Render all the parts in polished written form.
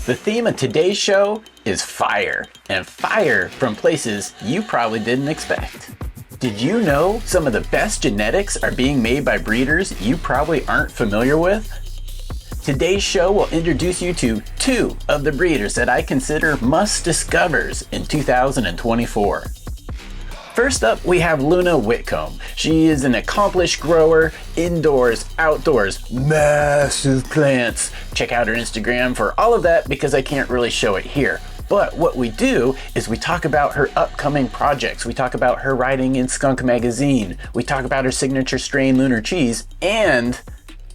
The theme of today's show is fire, and fire from places you probably didn't expect. Did you know some of the best genetics are being made by breeders you probably aren't familiar with? Today's show will introduce you to two of the breeders that I consider must-discovers in 2024. First up, we have Luna Whitcomb. She is an accomplished grower, indoors, outdoors, massive plants. Check out her Instagram for all of that because I can't really show it here. But what we do is we talk about her upcoming projects. We talk about her writing in Skunk Magazine. We talk about her signature strain, Lunar Cheese, and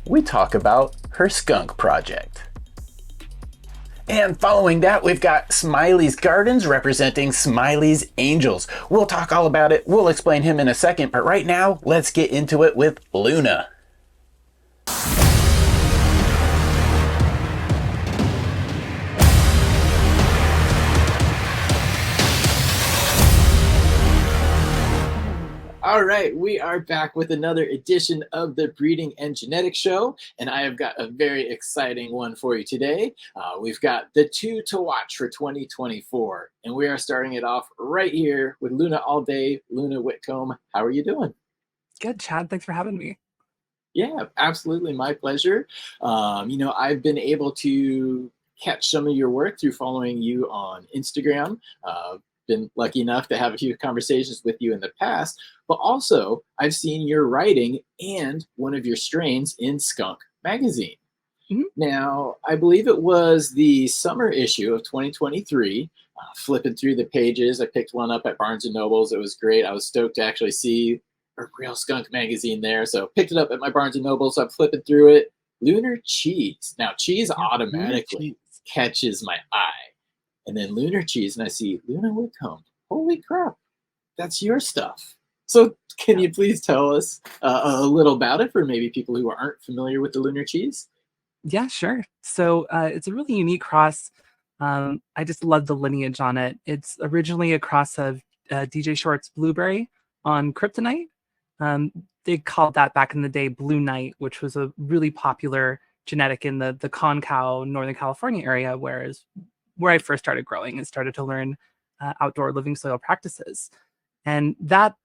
we talk about her skunk project. And following that, we've got Smiley's Gardens representing Smiley's Angels. We'll talk all about it. We'll explain him in a second, but right now, let's get into it with Luna. All right, we are back with another edition of the Breeding and Genetics Show, and I have got a very exciting one for you today. We've got the two to watch for 2024, and we are starting it off right here with Luna all day, Luna Whitcomb. How are you doing? Good, Chad. Thanks for having me. Yeah, absolutely, my pleasure. I've been able to catch some of your work through following you on Instagram. Been lucky enough to have a few conversations with you in the past, but also I've seen your writing and one of your strains in Skunk Magazine. Mm-hmm. Now, I believe it was the summer issue of 2023. Flipping through the pages, I picked one up at Barnes & Noble's. It was great. I was stoked to actually see a real Skunk Magazine there, so picked it up at my Barnes & Noble, so I'm flipping through it. Lunar Cheese. Now, cheese automatically catches my eye. And then Lunar Cheese, and I see Luna Whitcomb. Holy crap, that's your stuff. So can you please tell us a little about it for maybe people who aren't familiar with the Lunar Cheese? Yeah, sure. So it's a really unique cross. I just love the lineage on it. It's originally a cross of DJ Short's Blueberry on Kryptonite. They called that back in the day Blue Night, which was a really popular genetic in the Concow, Northern California area, where I first started growing and started to learn outdoor living soil practices. And that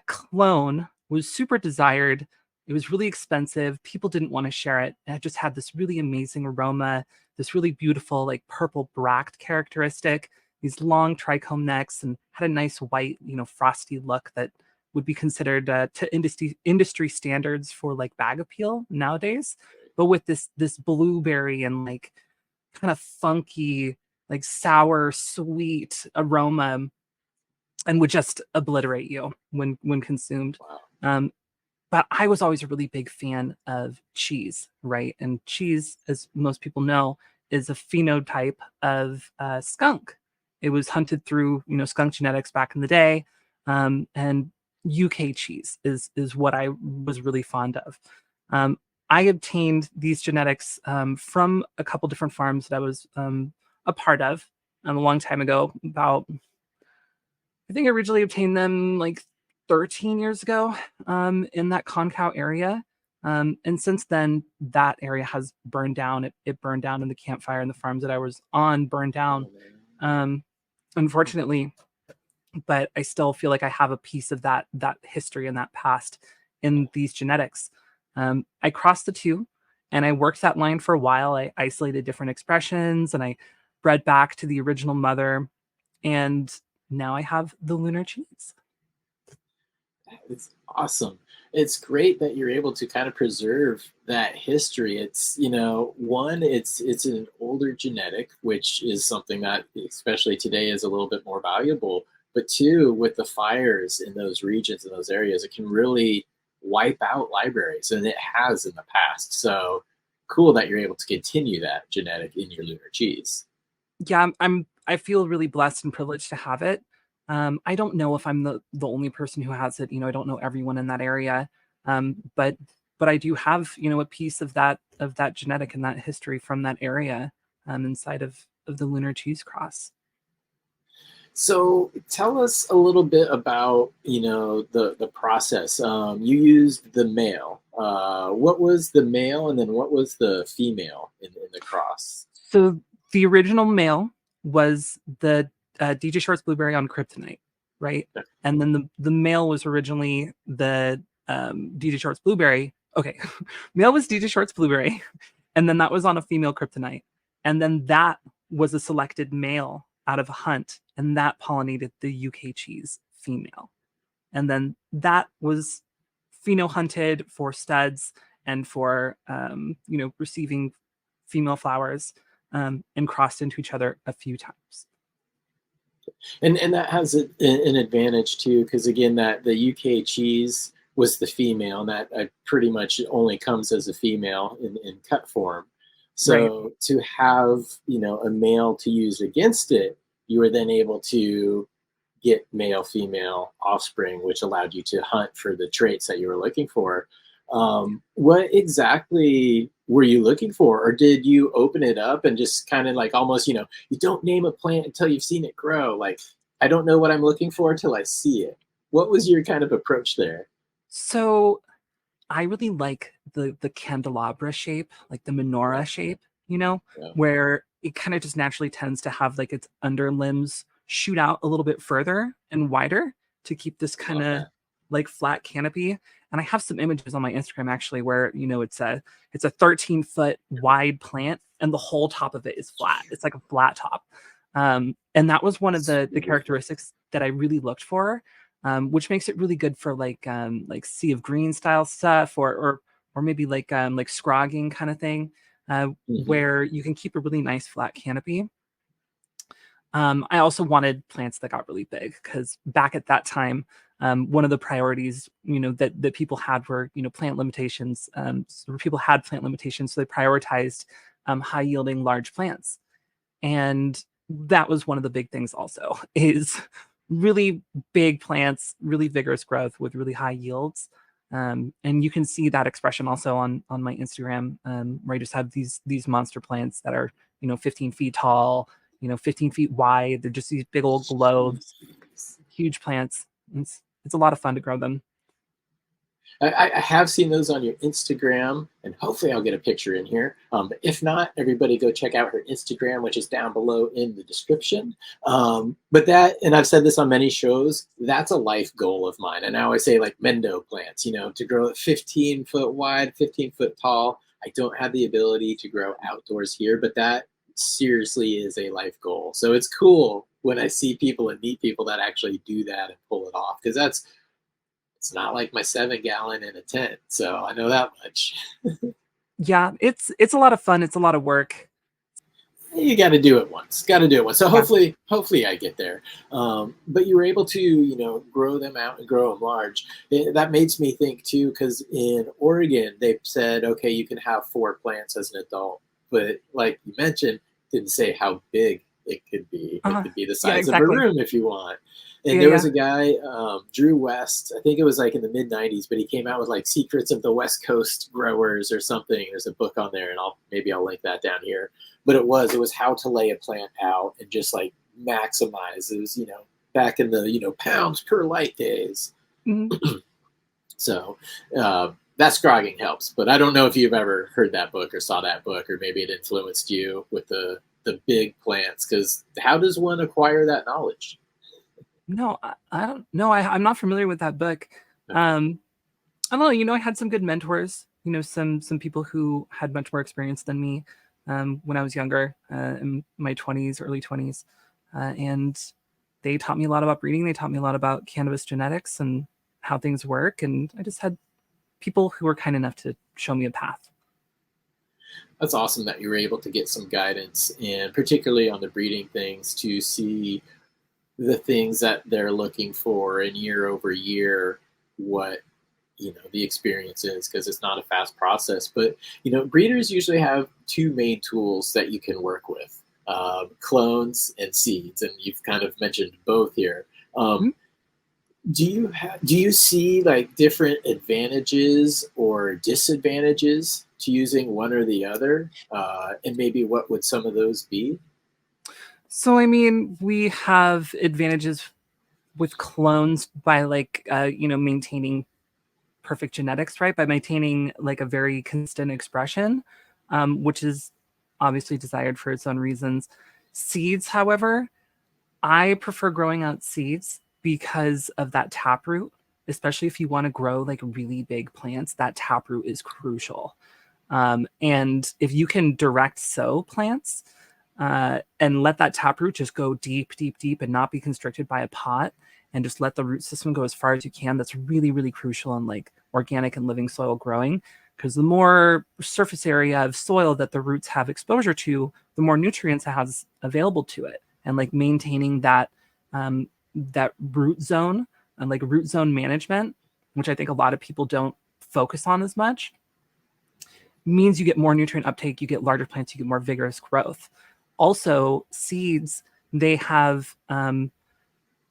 clone was super desired. It was really expensive. People didn't want to share it. And it just had this really amazing aroma, this really beautiful, like purple bract characteristic, these long trichome necks, and had a nice white, frosty look that would be considered to industry standards for like bag appeal nowadays. But with this blueberry and like kind of funky, like sour, sweet aroma, and would just obliterate you when consumed. Wow. But I was always a really big fan of cheese, right? And cheese, as most people know, is a phenotype of skunk. It was hunted through, skunk genetics back in the day, and UK cheese is what I was really fond of. I obtained these genetics from a couple different farms that I was a part of a long time ago. I think I originally obtained them like 13 years ago in that Concow area. And since then, that area has burned down. It burned down in the campfire, and the farms that I was on burned down, unfortunately. But I still feel like I have a piece of that history and that past in these genetics. I crossed the two, and I worked that line for a while. I isolated different expressions, and I bred back to the original mother, and now I have the Lunar Cheese. It's awesome. It's great that you're able to kind of preserve that history. It's, it's an older genetic, which is something that, especially today, is a little bit more valuable. But two, with the fires in those regions, in those areas, it can really wipe out libraries, and it has in the past. So cool that you're able to continue that genetic in your Lunar Cheese. Yeah, I feel really blessed and privileged to have it. I don't know if I'm the only person who has it. I don't know everyone in that area, but I do have a piece of that genetic and that history from that area inside of the Lunar Cheese cross. So tell us a little bit about, the process. You used the male. What was the male, and then what was the female in the cross? So the original male was the DJ Shorts Blueberry on Kryptonite, right? And then the male was originally the DJ Shorts Blueberry. Okay, male was DJ Shorts Blueberry, and then that was on a female Kryptonite, and then that was a selected male out of a hunt, and that pollinated the UK cheese female, and then that was pheno hunted for studs and for receiving female flowers, and crossed into each other a few times. And that has an advantage too, because again, that the UK cheese was the female, and that pretty much only comes as a female in cut form. So right. To have a male to use against it, you were then able to get male female offspring, which allowed you to hunt for the traits that you were looking for. What exactly were you looking for, or did you open it up and just kind of like almost, you don't name a plant until you've seen it grow? Like, I don't know what I'm looking for until I see it. What was your kind of approach there? So I really like the candelabra shape, like the menorah shape, where it kind of just naturally tends to have like its underlimbs shoot out a little bit further and wider to keep this kind of like flat canopy. And I have some images on my Instagram actually where it's a 13-foot wide plant and the whole top of it is flat. It's like a flat top. And that was one of the characteristics that I really looked for, which makes it really good for like sea of green style stuff, or maybe like scrogging kind of thing, where you can keep a really nice flat canopy. I also wanted plants that got really big because back at that time, one of the priorities, that people had were, plant limitations. So people had plant limitations, so they prioritized high yielding large plants. And that was one of the big things also, is really big plants, really vigorous growth with really high yields. And you can see that expression also on my Instagram, where I just have these monster plants that are, 15 feet tall, 15 feet wide. They're just these big old globes, huge plants. It's a lot of fun to grow them. I have seen those on your Instagram, and hopefully I'll get a picture in here. But if not, everybody go check out her Instagram, which is down below in the description. But that, and I've said this on many shows, that's a life goal of mine. And I always say like Mendo plants, to grow at 15 foot wide, 15 foot tall. I don't have the ability to grow outdoors here, but that seriously is a life goal. So it's cool when I see people and meet people that actually do that and pull it off, because it's not like my 7-gallon in a tent. So I know that much. Yeah, it's a lot of fun. It's a lot of work. You got to do it once. So hopefully I get there. But you were able to, grow them out and grow them large. That makes me think too, because in Oregon, they said, okay, you can have 4 plants as an adult. But like you mentioned, didn't say how big it could be. It could be the size of a room if you want. And there was a guy, Drew West, I think it was like in the mid-90s, but he came out with like Secrets of the West Coast Growers or something. There's a book on there, and maybe I'll link that down here. But it was how to lay a plant out and just like maximize. It was, back in the, pounds per light days. Mm-hmm. So that scrogging helps. But I don't know if you've ever heard that book or saw that book, or maybe it influenced you with the big plants, because how does one acquire that knowledge? No, I don't know. I'm not familiar with that book. I don't know. I had some good mentors, some people who had much more experience than me when I was younger, in my 20s, early 20s. And they taught me a lot about breeding. They taught me a lot about cannabis genetics and how things work. And I just had people who were kind enough to show me a path. That's awesome that you were able to get some guidance, and particularly on the breeding things, to see the things that they're looking for, and year over year what the experience is, because it's not a fast process. But breeders usually have 2 main tools that you can work with, clones and seeds, and you've kind of mentioned both here. Do you see like different advantages or disadvantages to using one or the other, and maybe what would some of those be? So, I mean, we have advantages with clones by like, maintaining perfect genetics, right? By maintaining like a very consistent expression, which is obviously desired for its own reasons. Seeds, however, I prefer growing out seeds because of that taproot, especially if you want to grow like really big plants. That taproot is crucial. And if you can direct sow plants and let that taproot just go deep, deep, deep and not be constricted by a pot, and just let the root system go as far as you can, that's really, really crucial in like organic and living soil growing. Because the more surface area of soil that the roots have exposure to, the more nutrients it has available to it. And like maintaining that that root zone and like root zone management, which I think a lot of people don't focus on as much, means you get more nutrient uptake, you get larger plants, you get more vigorous growth. Also, seeds, they have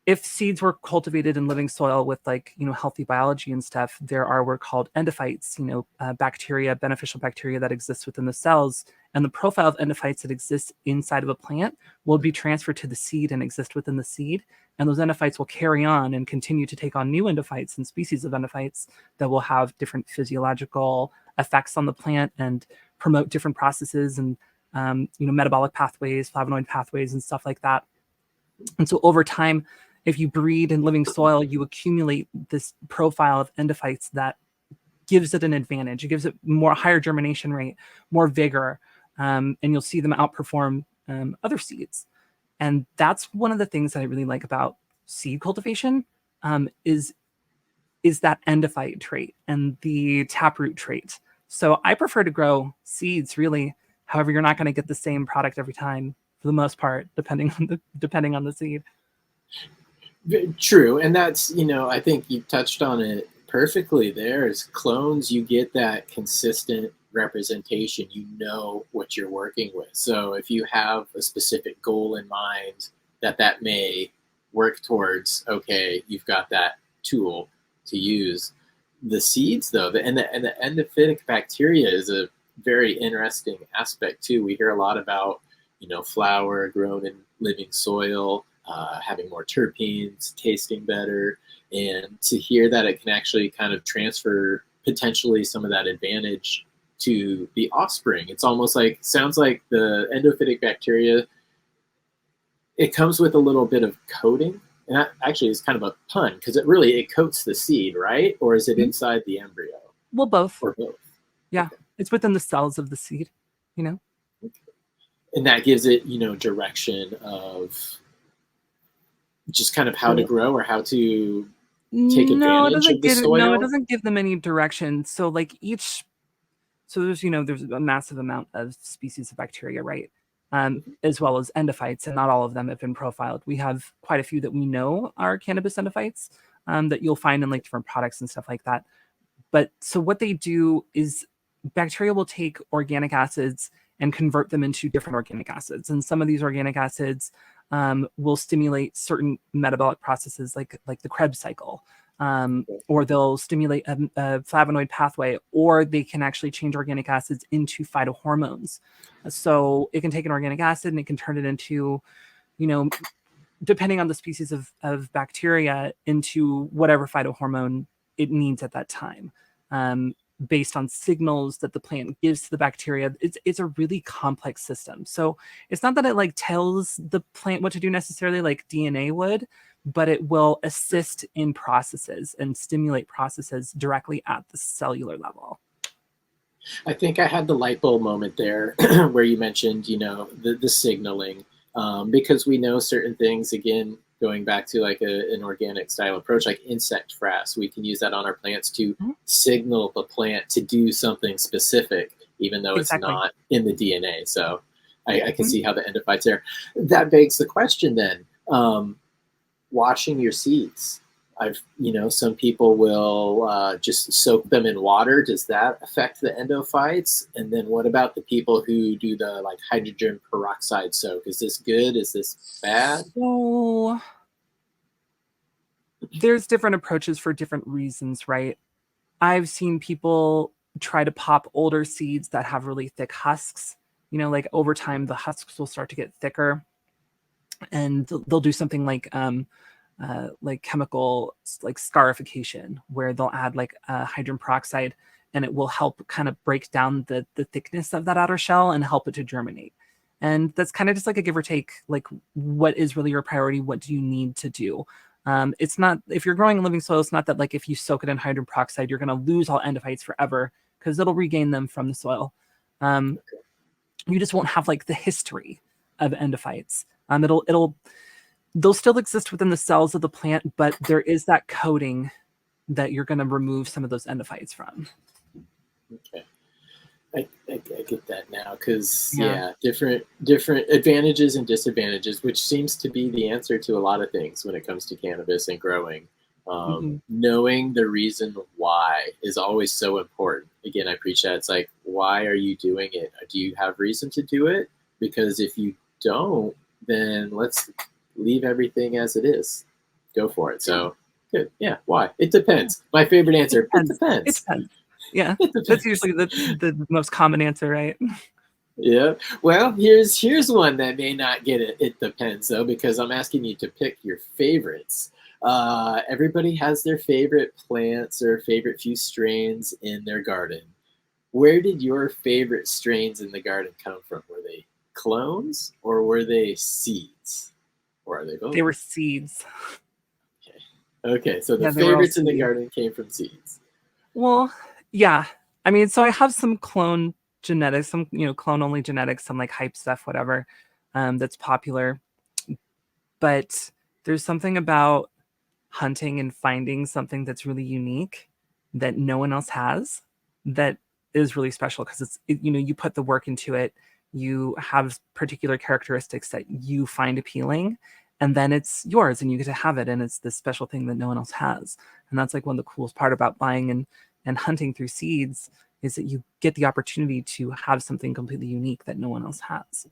if seeds were cultivated in living soil with like, you know, healthy biology and stuff, there are what are called endophytes, you know, bacteria, beneficial bacteria that exists within the cells. And the profile of endophytes that exists inside of a plant will be transferred to the seed and exist within the seed. And those endophytes will carry on and continue to take on new endophytes and species of endophytes that will have different physiological effects on the plant and promote different processes and, you know, metabolic pathways, flavonoid pathways, and stuff like that. And so over time, if you breed in living soil, you accumulate this profile of endophytes that gives it an advantage. It gives it more higher germination rate, more vigor, and you'll see them outperform other seeds. And that's one of the things that I really like about seed cultivation is that endophyte trait and the taproot trait. So I prefer to grow seeds really. However, you're not going to get the same product every time for the most part, depending on the seed. True, and that's, you know, I think you touched on it perfectly there. As clones, you get that consistent representation. You know what you're working with. So if you have a specific goal in mind that may work towards, okay, you've got that tool to use. The seeds, though, and the endophytic bacteria is a very interesting aspect too. We hear a lot about, you know, flower grown in living soil, having more terpenes, tasting better, and to hear that it can actually kind of transfer potentially some of that advantage to the offspring. It's almost like, sounds like the endophytic bacteria, it comes with a little bit of coating. And that actually is kind of a pun because it coats the seed, right? Or is it inside the embryo? Well, both. Or both? Yeah, okay. It's within the cells of the seed, you know? Okay. And that gives it, you know, direction of just kind of how to grow or how to take advantage of the soil? No, it doesn't give them any direction. So like there's, you know, there's a massive amount of species of bacteria, right? As well as endophytes, and not all of them have been profiled. We have quite a few that we know are cannabis endophytes that you'll find in like different products and stuff like that. But so what they do is bacteria will take organic acids and convert them into different organic acids. And some of these organic acids will stimulate certain metabolic processes like the Krebs cycle, or they'll stimulate a flavonoid pathway, or they can actually change organic acids into phytohormones. So it can take an organic acid and it can turn it into, you know, depending on the species of bacteria, into whatever phytohormone it needs at that time. Based on signals that the plant gives to the bacteria. It's a really complex system. So it's not that it like tells the plant what to do necessarily like DNA would, but it will assist in processes and stimulate processes directly at the cellular level. I think I had the light bulb moment there where you mentioned, you know, the signaling, because we know certain things, again, going back to like an organic style approach, like insect frass, we can use that on our plants to signal the plant to do something specific, even though it's not in the DNA. So I can see how the endophytes there. That begs the question then, washing your seeds. Some people will just soak them in water. Does that affect the endophytes? And then what about the people who do the like hydrogen peroxide soak? Is this good? Is this bad? So there's different approaches for different reasons, right? I've seen people try to pop older seeds that have really thick husks. You know, like over time, the husks will start to get thicker, and they'll do something like chemical like scarification, where they'll add like hydrogen peroxide and it will help kind of break down the thickness of that outer shell and help it to germinate. And that's kind of just like a give or take, like what is really your priority? What do you need to do? It's not, if you're growing in living soil, it's not that like if you soak it in hydrogen peroxide, you're going to lose all endophytes forever, because it'll regain them from the soil. You just won't have like the history of endophytes. They'll still exist within the cells of the plant, but there is that coating that you're going to remove some of those endophytes from. Okay. I get that now, because different advantages and disadvantages, which seems to be the answer to a lot of things when it comes to cannabis and growing. Knowing the reason why is always so important. Again, I preach that. It's like, why are you doing it? Do you have reason to do it? Because if you don't, then let's leave everything as it is. Go for it. So good. Yeah. Why? It depends. My favorite answer. It depends. It depends. Yeah, that's usually the most common answer, right? Yeah. Well, here's one that may not get it. It depends though, because I'm asking you to pick your favorites. Everybody has their favorite plants or favorite few strains in their garden. Where did your favorite strains in the garden come from? Were they clones or were they seeds? Or are they both? They were seeds. Okay. So the favorites in the garden came from seeds. Well, yeah. I mean, so I have some clone genetics, some, clone only genetics, some like hype stuff, whatever, that's popular. But there's something about hunting and finding something that's really unique that no one else has that is really special, because you put the work into it, you have particular characteristics that you find appealing, and then it's yours and you get to have it, and it's this special thing that no one else has. And that's like one of the coolest part about buying and hunting through seeds, is that you get the opportunity to have something completely unique that no one else has.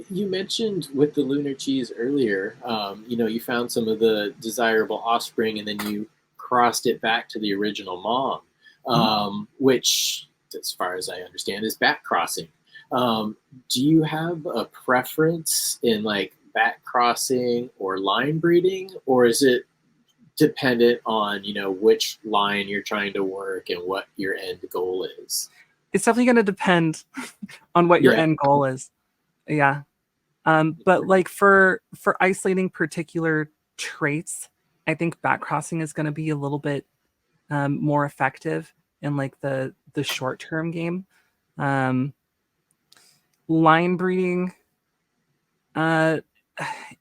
You mentioned with the Lunar Cheese earlier, you found some of the desirable offspring and then you crossed it back to the original mom, which, as far as I understand, is back crossing. Do you have a preference in like back crossing or line breeding, or is it dependent on, which line you're trying to work and what your end goal is? It's definitely going to depend on what your end goal is. Yeah. But like for isolating particular traits, I think back crossing is going to be a little bit more effective in like the short-term game. Line breeding,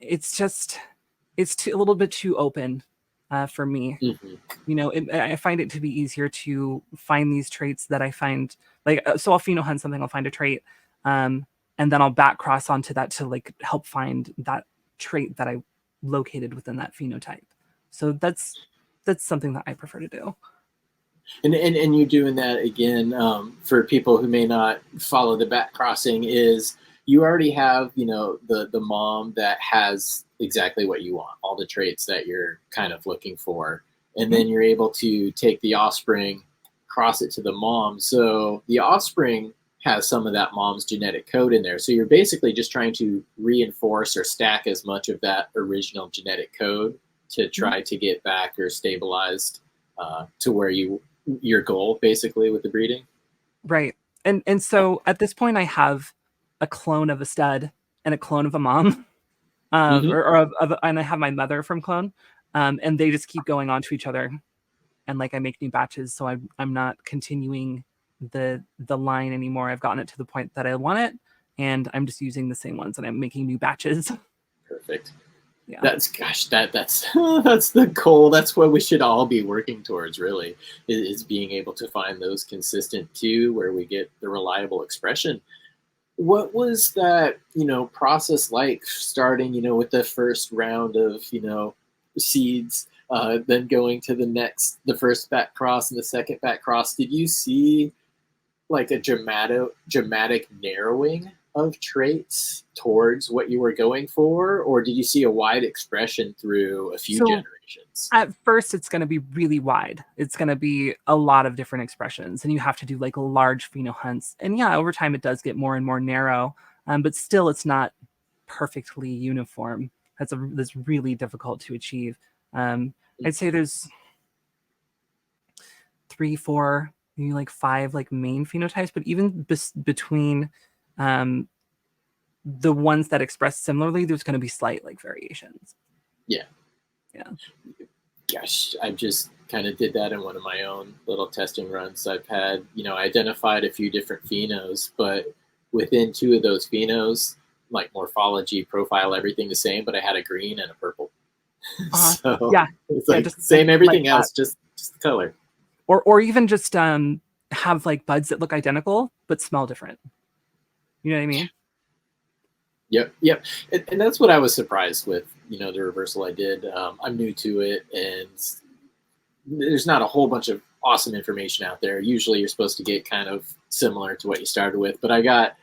it's a little bit too open for me. I find it to be easier to find these traits that I find, like, so I'll pheno hunt something, I'll find a trait, and then I'll back cross onto that to like help find that trait that I located within that phenotype. So that's something that I prefer to do. And you're doing that again, for people who may not follow the back crossing, is you already have, the mom that has exactly what you want, all the traits that you're kind of looking for. And then you're able to take the offspring, cross it to the mom. So the offspring has some of that mom's genetic code in there. So you're basically just trying to reinforce or stack as much of that original genetic code to try to get back or stabilized to where your goal basically with the breeding. Right. And so at this point I have a clone of a stud and a clone of a mom, and I have my mother from clone, and they just keep going on to each other, and like I make new batches. So I'm not continuing the line anymore. I've gotten it to the point that I want it, and I'm just using the same ones and I'm making new batches. Perfect. Yeah. That's the goal. That's what we should all be working towards, really, is being able to find those consistent two where we get the reliable expression. What was that, process like, starting, with the first round of, seeds, then going to the first back cross and the second back cross? Did you see like a dramatic narrowing of traits towards what you were going for, or did you see a wide expression through a few generations? At first, it's going to be really wide. It's going to be a lot of different expressions, and you have to do like large pheno hunts. And yeah, over time, it does get more and more narrow, but still, it's not perfectly uniform. That's really difficult to achieve. I'd say there's 3, 4, maybe like 5 like main phenotypes, but even between the ones that express similarly, there's going to be slight like variations. Yeah. Yeah. Gosh, I just kind of did that in one of my own little testing runs. I've had, identified a few different phenos, but within 2 of those phenos, like morphology, profile, everything the same, but I had a green and a purple. So yeah, it's yeah, like just same everything like else, just the color. Or even just have like buds that look identical but smell different. You know what I mean? Yep. And that's what I was surprised with, the reversal I did. I'm new to it, and there's not a whole bunch of awesome information out there. Usually you're supposed to get kind of similar to what you started with, but I got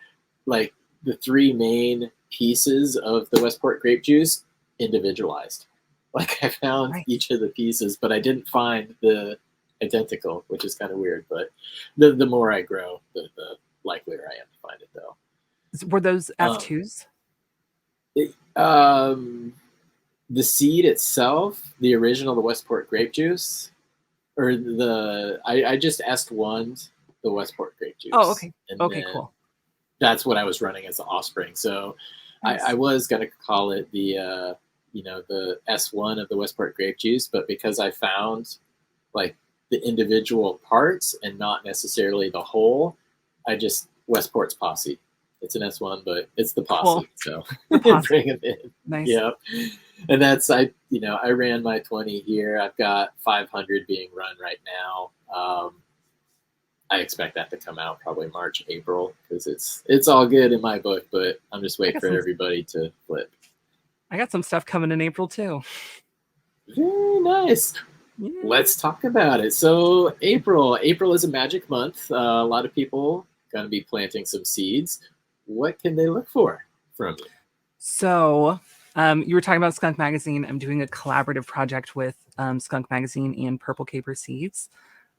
like the 3 main pieces of the Westport grape juice individualized. Like I found Right. each of the pieces, but I didn't find the identical, which is kind of weird. But the more I grow, the likelier I am to find it, though. Were those Um, F2s? it, the seed itself, the original, the Westport grape juice, or I just S1'd the Westport grape Oh, juice, okay. and Okay, then cool. that's what I was running as the offspring. So Nice. I was gonna call it the the S1 of the Westport grape juice, but because I found like the individual parts and not necessarily the whole, I just Westport's posse. It's an S1, but it's the Cool. posse. So The posse. bring them in. Nice. Yeah, and that's I ran my 20 here. I've got 500 being run right now. I expect that to come out probably March, April, because it's all good in my book, but I'm just waiting for everybody to flip. I got some stuff coming in April too. Very nice. Yeah. Let's talk about it. So April is a magic month. A lot of people going to be planting some seeds. What can they look for from you? So you were talking about Skunk Magazine. I'm doing a collaborative project with Skunk Magazine and Purple Caper Seeds.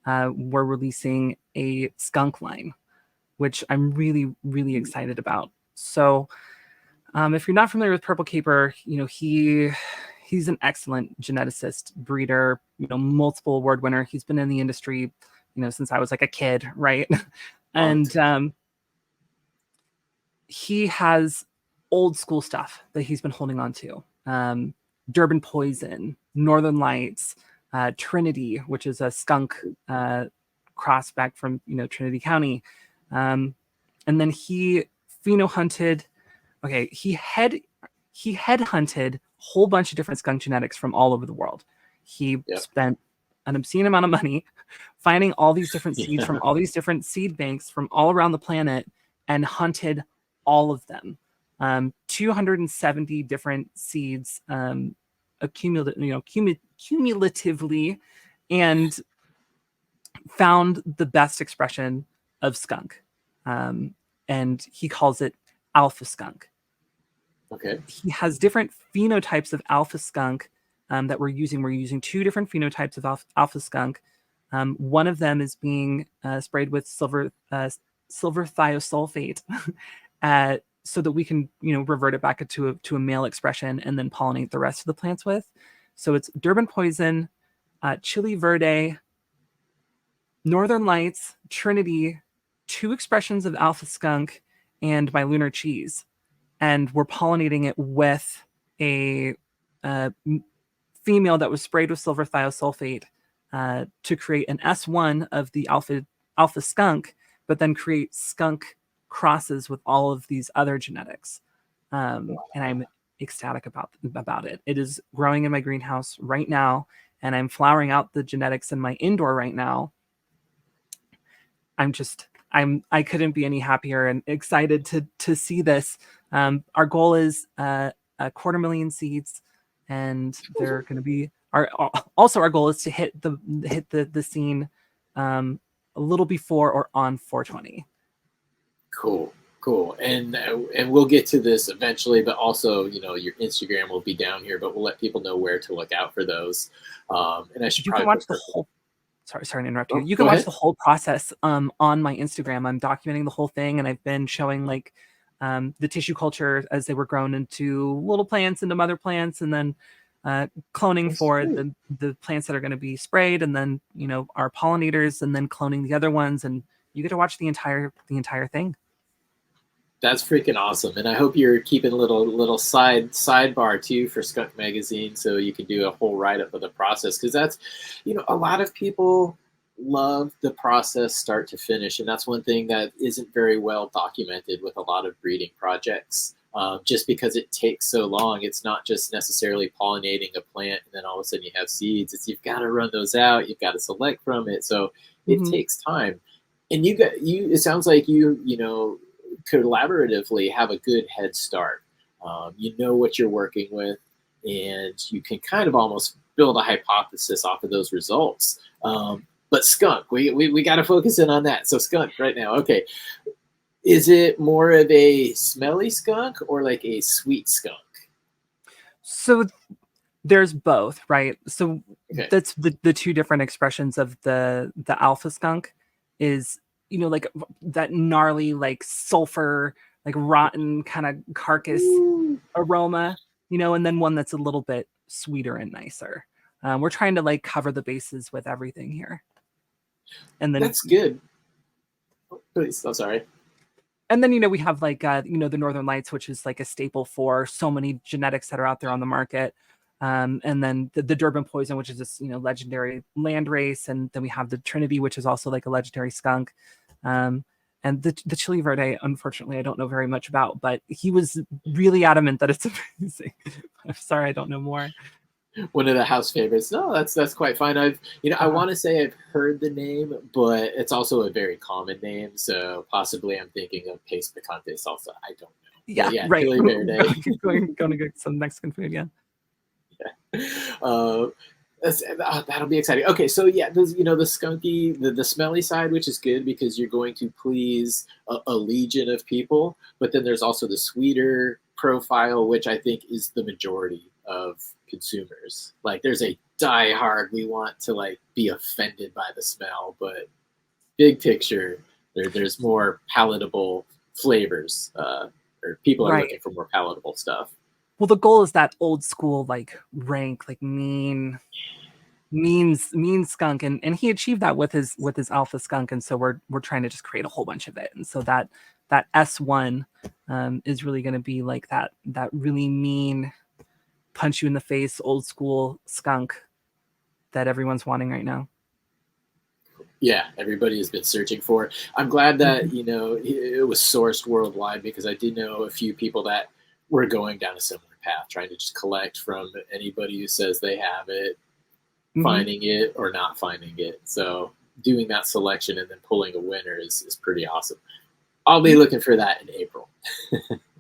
We're releasing a skunk line, which I'm really, really excited about. So if you're not familiar with Purple Caper, he's an excellent geneticist, breeder, multiple award winner. He's been in the industry, since I was like a kid, right? And he has old school stuff that he's been holding on to. Durban Poison, Northern Lights, Trinity, which is a skunk cross back from Trinity County, and then he hunted. Okay, he headhunted a whole bunch of different skunk genetics from all over the world. He spent an obscene amount of money finding all these different seeds from all these different seed banks from all around the planet and hunted all of them. 270 different seeds cumulatively, and found the best expression of skunk. And he calls it alpha skunk. Okay. He has different phenotypes of alpha skunk that we're using. We're using 2 different phenotypes of alpha skunk. One of them is being sprayed with silver thiosulfate so that we can revert it back to a male expression and then pollinate the rest of the plants with. So it's Durban Poison, Chili Verde, Northern Lights, Trinity, 2 expressions of alpha skunk, and my Lunar Cheese. And we're pollinating it with a female that was sprayed with silver thiosulfate to create an S1 of the alpha skunk, but then create skunk crosses with all of these other genetics. And I'm ecstatic about it. It is growing in my greenhouse right now, and I'm flowering out the genetics in my indoor right now. I couldn't be any happier and excited to see this. Our goal is a 250,000 seeds, and they're going to be our goal is to hit the scene a little before or on 420. Cool. And we'll get to this eventually, but also your Instagram will be down here, but we'll let people know where to look out for those. And I should You probably can watch the whole. Sorry to interrupt you. You go can watch ahead. the whole process on my Instagram. I'm documenting the whole thing, and I've been showing the tissue culture as they were grown into little plants, into mother plants, and then cloning That's for great. the plants that are going to be sprayed, and then our pollinators, and then cloning the other ones, and you get to watch the entire thing. That's freaking awesome, and I hope you're keeping a little sidebar too for Skunk Magazine, so you can do a whole write up of the process, because that's, a lot of people love the process start to finish, and that's one thing that isn't very well documented with a lot of breeding projects. Just because it takes so long, it's not just necessarily pollinating a plant and then all of a sudden you have seeds. It's you've got to run those out, you've got to select from it, so it Mhm. takes time. And you. It sounds like you collaboratively have a good head start. You know what you're working with, and you can kind of almost build a hypothesis off of those results. But skunk, we got to focus in on that. So skunk right now, okay. Is it more of a smelly skunk or like a sweet skunk? So there's both, right? So Okay. that's the two different expressions of the alpha skunk is, like that gnarly, like sulfur, like rotten kind of carcass Ooh, aroma, and then one that's a little bit sweeter and nicer. We're trying to like cover the bases with everything here. And then that's good. Please, I'm sorry. we have like the Northern Lights, which is like a staple for so many genetics that are out there on the market. And then the Durban Poison, which is this legendary land race, and then we have the Trinity, which is also like a legendary skunk. And the Chili Verde, unfortunately, I don't know very much about, but he was really adamant that it's amazing. I'm sorry, I don't know more. One of the house favorites. No, that's quite fine. I Uh, want to say I've heard the name, but it's also a very common name, so possibly I'm thinking of Pace Picante salsa. I don't know, but yeah, yeah, right. Chili Verde. Going to get some Mexican food. Yeah. uh, that'll be exciting. Okay, so yeah, the skunky, the smelly side, which is good because you're going to please a legion of people. But then there's also the sweeter profile, which I think is the majority of consumers. Like, there's a die hard, we want to like be offended by the smell, but big picture, there's more palatable flavors, or people are Right. looking for more palatable stuff. Well, the goal is that old school, like rank, like mean skunk, and he achieved that with his alpha skunk, and so we're trying to just create a whole bunch of it, and so that S1 is really going to be like that really mean, punch you in the face, old school skunk that everyone's wanting right now. Yeah, everybody has been searching for it. I'm glad that Mhm. it was sourced worldwide, because I did know a few people that were going down a similar path, trying to just collect from anybody who says they have it, Mhm. finding it or not finding it. So doing that selection and then pulling a winner is pretty awesome. I'll be Yeah. looking for that in April.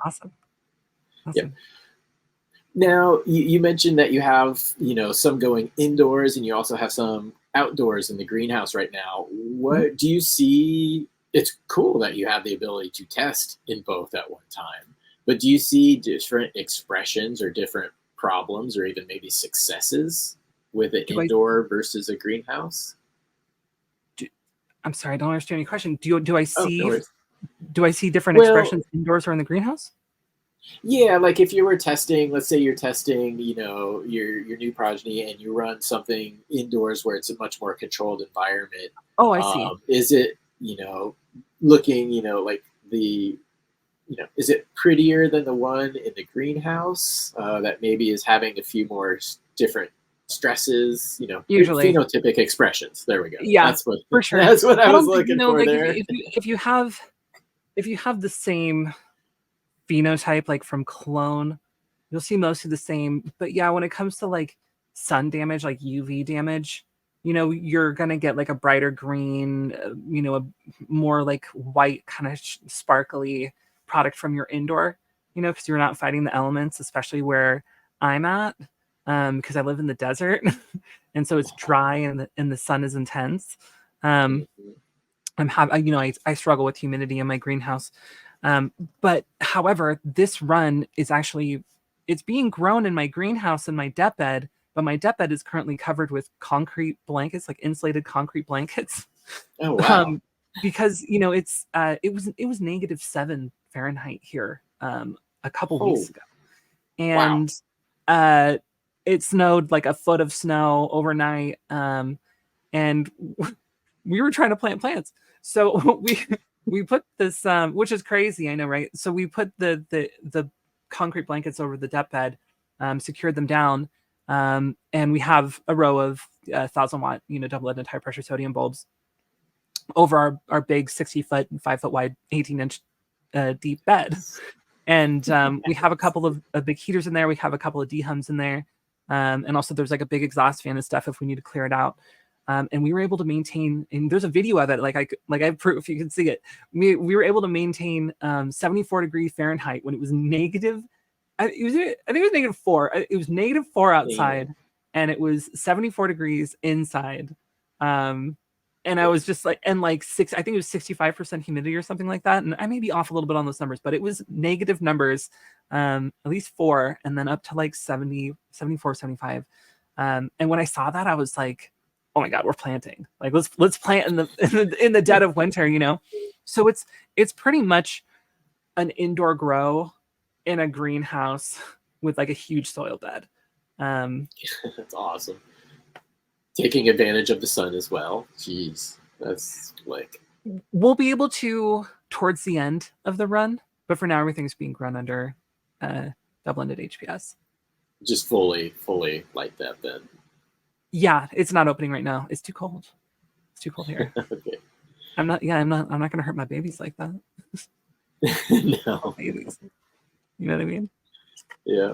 Awesome. Yep. Awesome. Now, you mentioned that you have, some going indoors and you also have some outdoors in the greenhouse right now. Mhm. What do you see? It's cool that you have the ability to test in both at one time, but do you see different expressions or different problems or even maybe successes with an Do I indoor versus a greenhouse? do, I'm sorry, I don't understand your question. Do I Oh, no see worries. different Well, expressions indoors or in the greenhouse? yeah, like if you were testing, let's say you're testing, your new progeny, and you run something indoors where it's a much more controlled environment. Oh, I see. Is it, looking, like the, is it prettier than the one in the greenhouse, that maybe is having a few more different stresses, Usually. phenotypic expressions. There we go. Yeah, That's what for sure. that's what I I was don't think, looking for like there. if you have the same phenotype like from clone, you'll see most of the same. But yeah, when it comes to like sun damage, like UV damage, you're gonna get like a brighter green, a more like white kind of sparkly product from your indoor, because you're not fighting the elements, especially where I'm at, because I live in the desert, and so it's dry and the sun is intense. Um, Mhm. I struggle with humidity in my greenhouse. But however, this run is actually it's being grown in my greenhouse in my depth bed, but my depth bed is currently covered with concrete blankets, like insulated concrete blankets. Oh, wow. Um, because it was -7 Fahrenheit here a couple Oh, weeks ago. wow. And uh it snowed like a foot of snow overnight, and we were trying to plant plants. So we put this, which is crazy, I know, right? So we put the concrete blankets over the depth bed, secured them down, and we have a row of 1,000-watt, double ended high pressure sodium bulbs over our big 60-foot, 5-foot wide, 18-inch deep bed. And we have a couple of big heaters in there. We have a couple of dehums in there. And also there's like a big exhaust fan and stuff if we need to clear it out. And we were able to maintain, and there's a video of it, I have proof, you can see it. We were able to maintain 74 degrees Fahrenheit when it was negative. I think it was -4. It was -4 outside, and it was 74 degrees inside. And I was just like, and like I think it was 65% humidity or something like that. And I may be off a little bit on those numbers, but it was negative numbers, at least 4, and then up to like 70, 74, 75. And when I saw that, I was like, oh my God, we're planting. Like, let's plant in the dead of winter, So it's pretty much an indoor grow in a greenhouse with like a huge soil bed. That's awesome. Taking advantage of the sun as well. Jeez, that's like. We'll be able to towards the end of the run, but for now everything's being grown under double-ended HPS. Just fully like that then. Yeah, it's not opening right now. It's too cold. It's too cold here. Okay. I'm not gonna hurt my babies like that. No. Babies. You know what I mean? Yeah.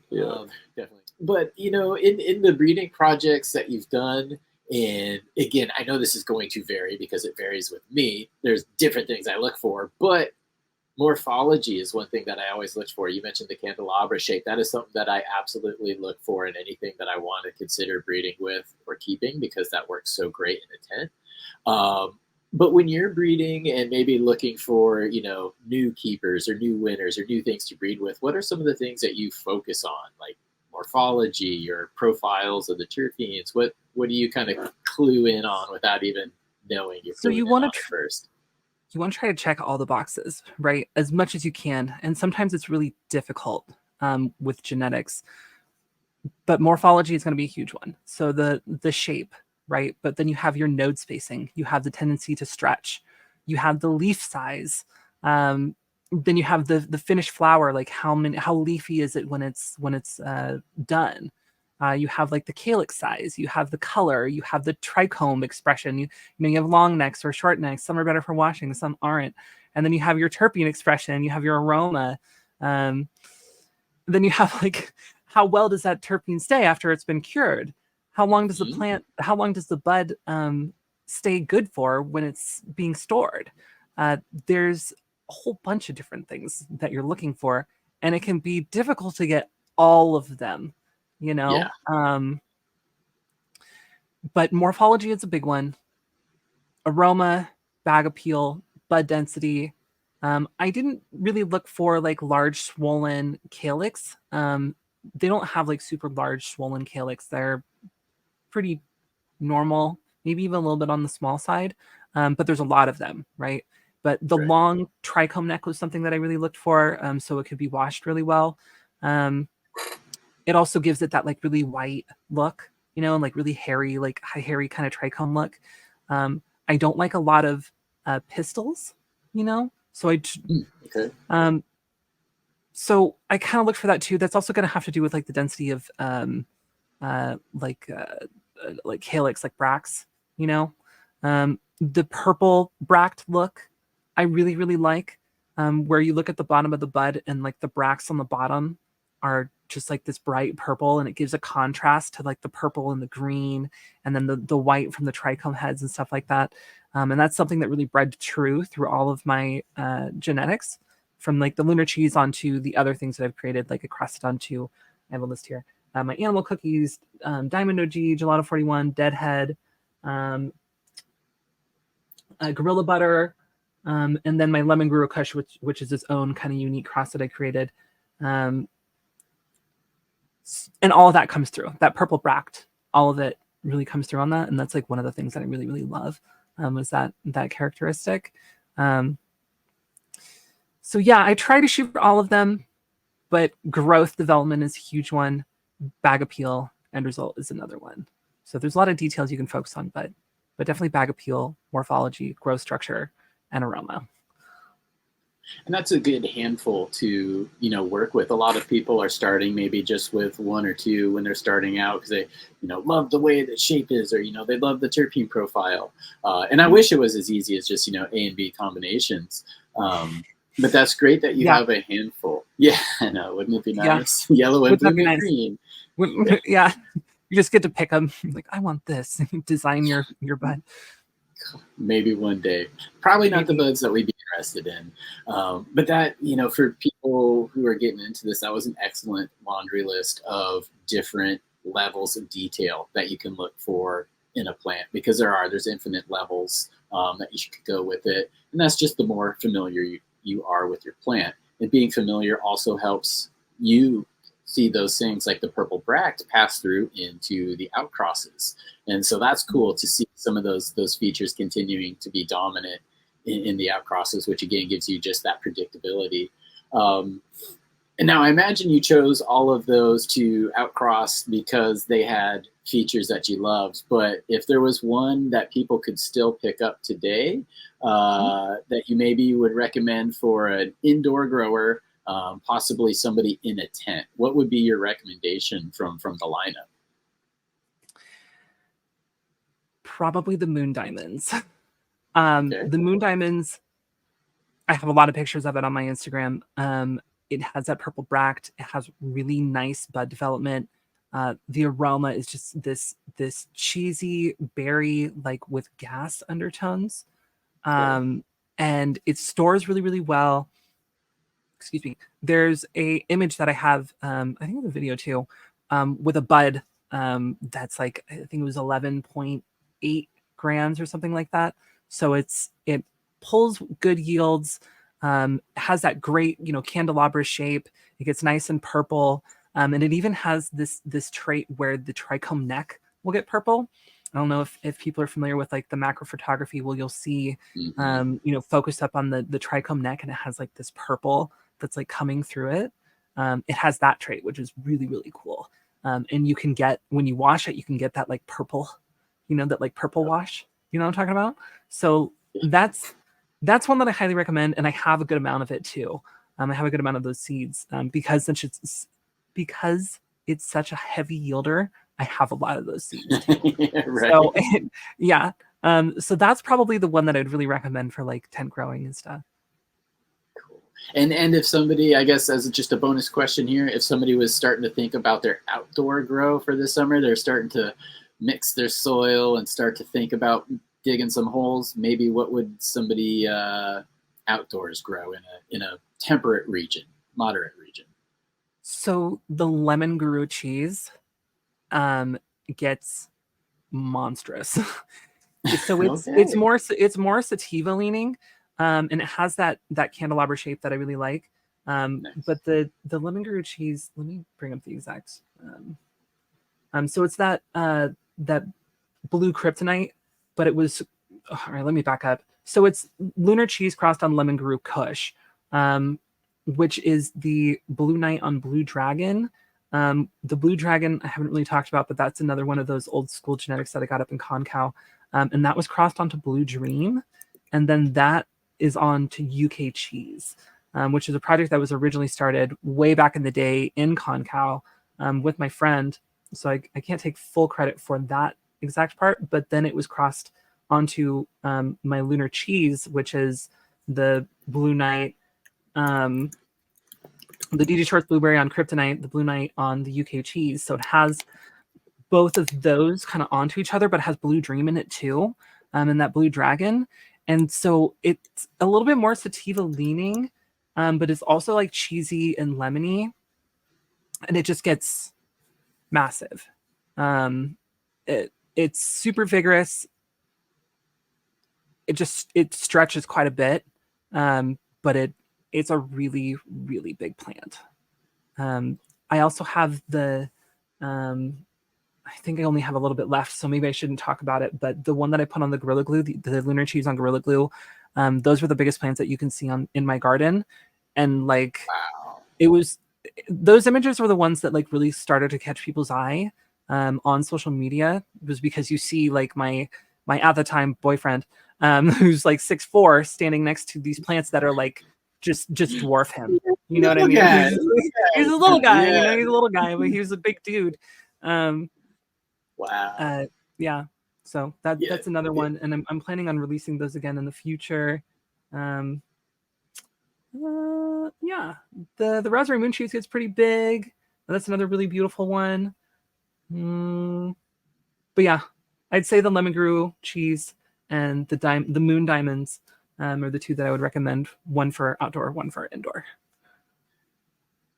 Definitely. But in the breeding projects that you've done, and again, I know this is going to vary because it varies with me. There's different things I look for, but morphology is one thing that I always look for. You mentioned the candelabra shape. That is something that I absolutely look for in anything that I want to consider breeding with or keeping, because that works so great in a tent. But when you're breeding and maybe looking for, new keepers or new winners or new things to breed with, what are some of the things that you focus on, like morphology or profiles of the terpenes? What do you kind of clue in on without even knowing you're so you want to first? You want to try to check all the boxes, right? As much as you can. And sometimes it's really difficult with genetics. But morphology is going to be a huge one. So the shape, right? But then you have your node spacing. You have the tendency to stretch. You have the leaf size. Then you have the finished flower, like how leafy is it when it's done. You have like the calyx size, you have the color, you have the trichome expression. You have long necks or short necks. Some are better for washing, some aren't. And then you have your terpene expression, you have your aroma. Then you have like, how well does that terpene stay after it's been cured? How long does the bud stay good for when it's being stored? There's a whole bunch of different things that you're looking for, and it can be difficult to get all of them. Yeah. But morphology is a big one. Aroma, bag appeal, bud density. I didn't really look for like large swollen calyx. They don't have like super large swollen calyx. They're pretty normal, maybe even a little bit on the small side. But there's a lot of them, right? But the long trichome neck was something that I really looked for, so it could be washed really well. It also gives it that like really white look, and like really hairy, like hairy kind of trichome look. I don't like a lot of pistils, so so I kind of looked for that too. That's also going to have to do with like the density of like calyx, like bracts, the purple bract look I really, really like, where you look at the bottom of the bud and like the bracts on the bottom are just like this bright purple, and it gives a contrast to like the purple and the green, and then the white from the trichome heads and stuff like that. And that's something that really bred true through all of my genetics, from like the Lunar Cheese onto the other things that I've created, like across it onto, I have a list here, my animal cookies, Diamond OG, Gelato 41, Deadhead, Gorilla Butter, and then my Lemon Guru Kush, which is its own kind of unique cross that I created. And all of that comes through. That purple bract, all of it really comes through on that. And that's like one of the things that I really, really love, is that characteristic. So yeah, I try to shoot for all of them, but growth development is a huge one. bag appeal, end result is another one. So there's a lot of details you can focus on, but definitely bag appeal, morphology, growth structure, and aroma. And that's a good handful to, work with. A lot of people are starting maybe just with one or two when they're starting out because they, love the way the shape is, or, they love the terpene profile. And I wish it was as easy as just, A and B combinations. But that's great that you have a handful. Yeah, I know. Wouldn't it be nice? Yeah. Yellow and blue and green. Yeah. You just get to pick them. Like, I want this. Design your bud. Maybe one day. Probably not the buds that we'd be interested in. But that, for people who are getting into this, that was an excellent laundry list of different levels of detail that you can look for in a plant, because there's infinite levels that you should go with it. And that's just the more familiar you are with your plant. And being familiar also helps you see those things like the purple bract pass through into the outcrosses. And so that's cool to see some of those features continuing to be dominant in the outcrosses, which again gives you just that predictability. And now I imagine you chose all of those to outcross because they had features that you loved. But if there was one that people could still pick up today that you maybe would recommend for an indoor grower, possibly somebody in a tent, what would be your recommendation from the lineup? Probably the Moon Diamonds. Okay. The Moon Diamonds, I have a lot of pictures of it on my Instagram. It has that purple bract. It has really nice bud development. The aroma is just this cheesy berry, like with gas undertones. And it stores really, really well. Excuse me. There's a image that I have, I think it's a video too, with a bud that's like, I think it was 11.8 grams or something like that. So it pulls good yields, has that great, candelabra shape. It gets nice and purple. And it even has this trait where the trichome neck will get purple. I don't know if people are familiar with like the macro photography. Well, you'll see, focused up on the trichome neck, and it has like this purple that's like coming through it. It has that trait, which is really, really cool. And you can get, when you wash it, you can get that like purple, that like purple wash. You know what I'm talking about? So that's one that I highly recommend, and I have a good amount of it too. I have a good amount of those seeds because it's such a heavy yielder. I have a lot of those seeds too. Right. So yeah. So that's probably the one that I'd really recommend for like tent growing and stuff. Cool. And if somebody, I guess as just a bonus question here, if somebody was starting to think about their outdoor grow for this summer, they're starting to mix their soil and start to think about digging some holes, maybe what would somebody outdoors grow in a temperate region, moderate region? So the lemon guru cheese gets monstrous. So it's more sativa leaning, and it has that candelabra shape that I really like. Nice. But the lemon guru cheese, let me bring up the exact. So it's that blue kryptonite, but it was, all right, let me back up. So it's Lunar Cheese crossed on lemon guru Kush, which is the blue night on blue dragon. The blue dragon I haven't really talked about, but that's another one of those old school genetics that I got up in Concow. And that was crossed onto Blue Dream. And then that is on to UK Cheese, which is a project that was originally started way back in the day in Concow with my friend. So I can't take full credit for that exact part, but then it was crossed onto my Lunar Cheese, which is the Blue Night, the DJ Shorts Blueberry on Kryptonite, the Blue Night on the UK Cheese. So it has both of those kind of onto each other, but it has Blue Dream in it too, and that Blue Dragon. And so it's a little bit more sativa leaning, but it's also like cheesy and lemony, and it just gets massive. It's super vigorous. It stretches quite a bit, but it's a really, really big plant. I also have I think I only have a little bit left, so maybe I shouldn't talk about it. But the one that I put on the Gorilla Glue, the Lunar Cheese on Gorilla Glue, those were the biggest plants that you can see in my garden. And like, wow. it was those images were the ones that like really started to catch people's eye on social media. It was because you see like my at the time boyfriend, who's like 6'4", standing next to these plants that are like just dwarf him. You know what I Little mean? guy, He's a little guy, you yeah. know, he's a little guy, but he was a big dude. Wow. Yeah. So Yeah. that's another one, and I'm planning on releasing those again in the future. Yeah, the raspberry moon cheese gets pretty big. That's another really beautiful one. But yeah, I'd say the lemongrass cheese and the moon diamonds are the two that I would recommend. One for outdoor, one for indoor.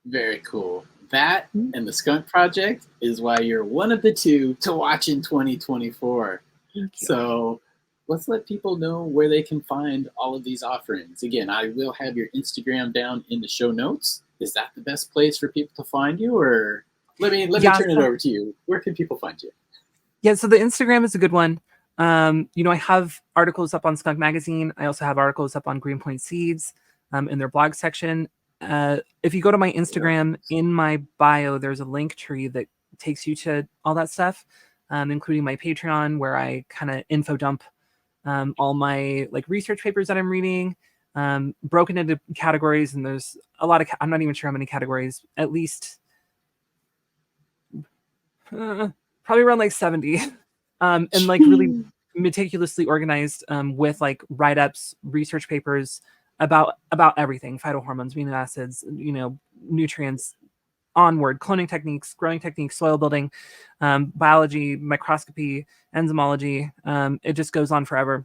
Very cool. That and the Skunk Project is why you're one of the two to watch in 2024. So let's let people know where they can find all of these offerings. Again, I will have your Instagram down in the show notes. Is that the best place for people to find you, or let me turn it over to you. Where can people find you? Yeah, so the Instagram is a good one. You know, I have articles up on Skunk Magazine. I also have articles up on Greenpoint Seeds in their blog section. If you go to my Instagram, in my bio, there's a link tree that takes you to all that stuff, including my Patreon, where I kind of info dump all my like research papers that I'm reading, broken into categories. And there's a lot of, I'm not even sure how many categories, at least probably around like 70, and like really meticulously organized with like write-ups, research papers about everything: phytohormones, amino acids, you know, nutrients, onward, cloning techniques, growing techniques, soil building, biology, microscopy, enzymology. It just goes on forever.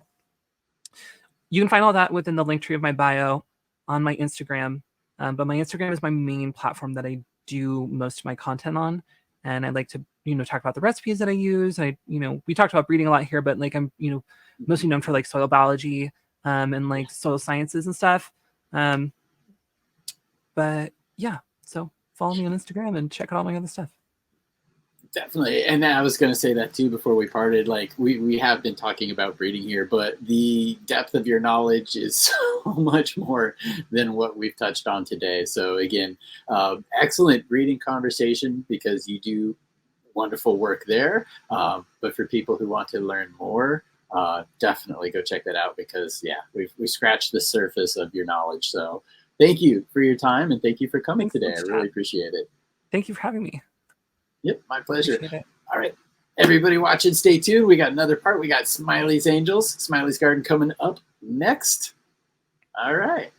You can find all that within the link tree of my bio on my Instagram. But my Instagram is my main platform that I do most of my content on. And I like to, you know, talk about the recipes that I use. We talked about breeding a lot here, but like I'm, you know, mostly known for like soil biology and like soil sciences and stuff. But yeah, so follow me on Instagram and check out all my other stuff. Definitely. And I was going to say that too before we parted. Like, we have been talking about breeding here, but the depth of your knowledge is so much more than what we've touched on today. So again, excellent breeding conversation, because you do wonderful work there. But for people who want to learn more, definitely go check that out, because yeah, we scratched the surface of your knowledge. So thank you for your time, and thank you for coming today. I really appreciate it. Thank you for having me. Yep, my pleasure. All right, everybody watching, stay tuned. We got another part. We got Smiley's Angels, Smiley's Garden coming up next. All right.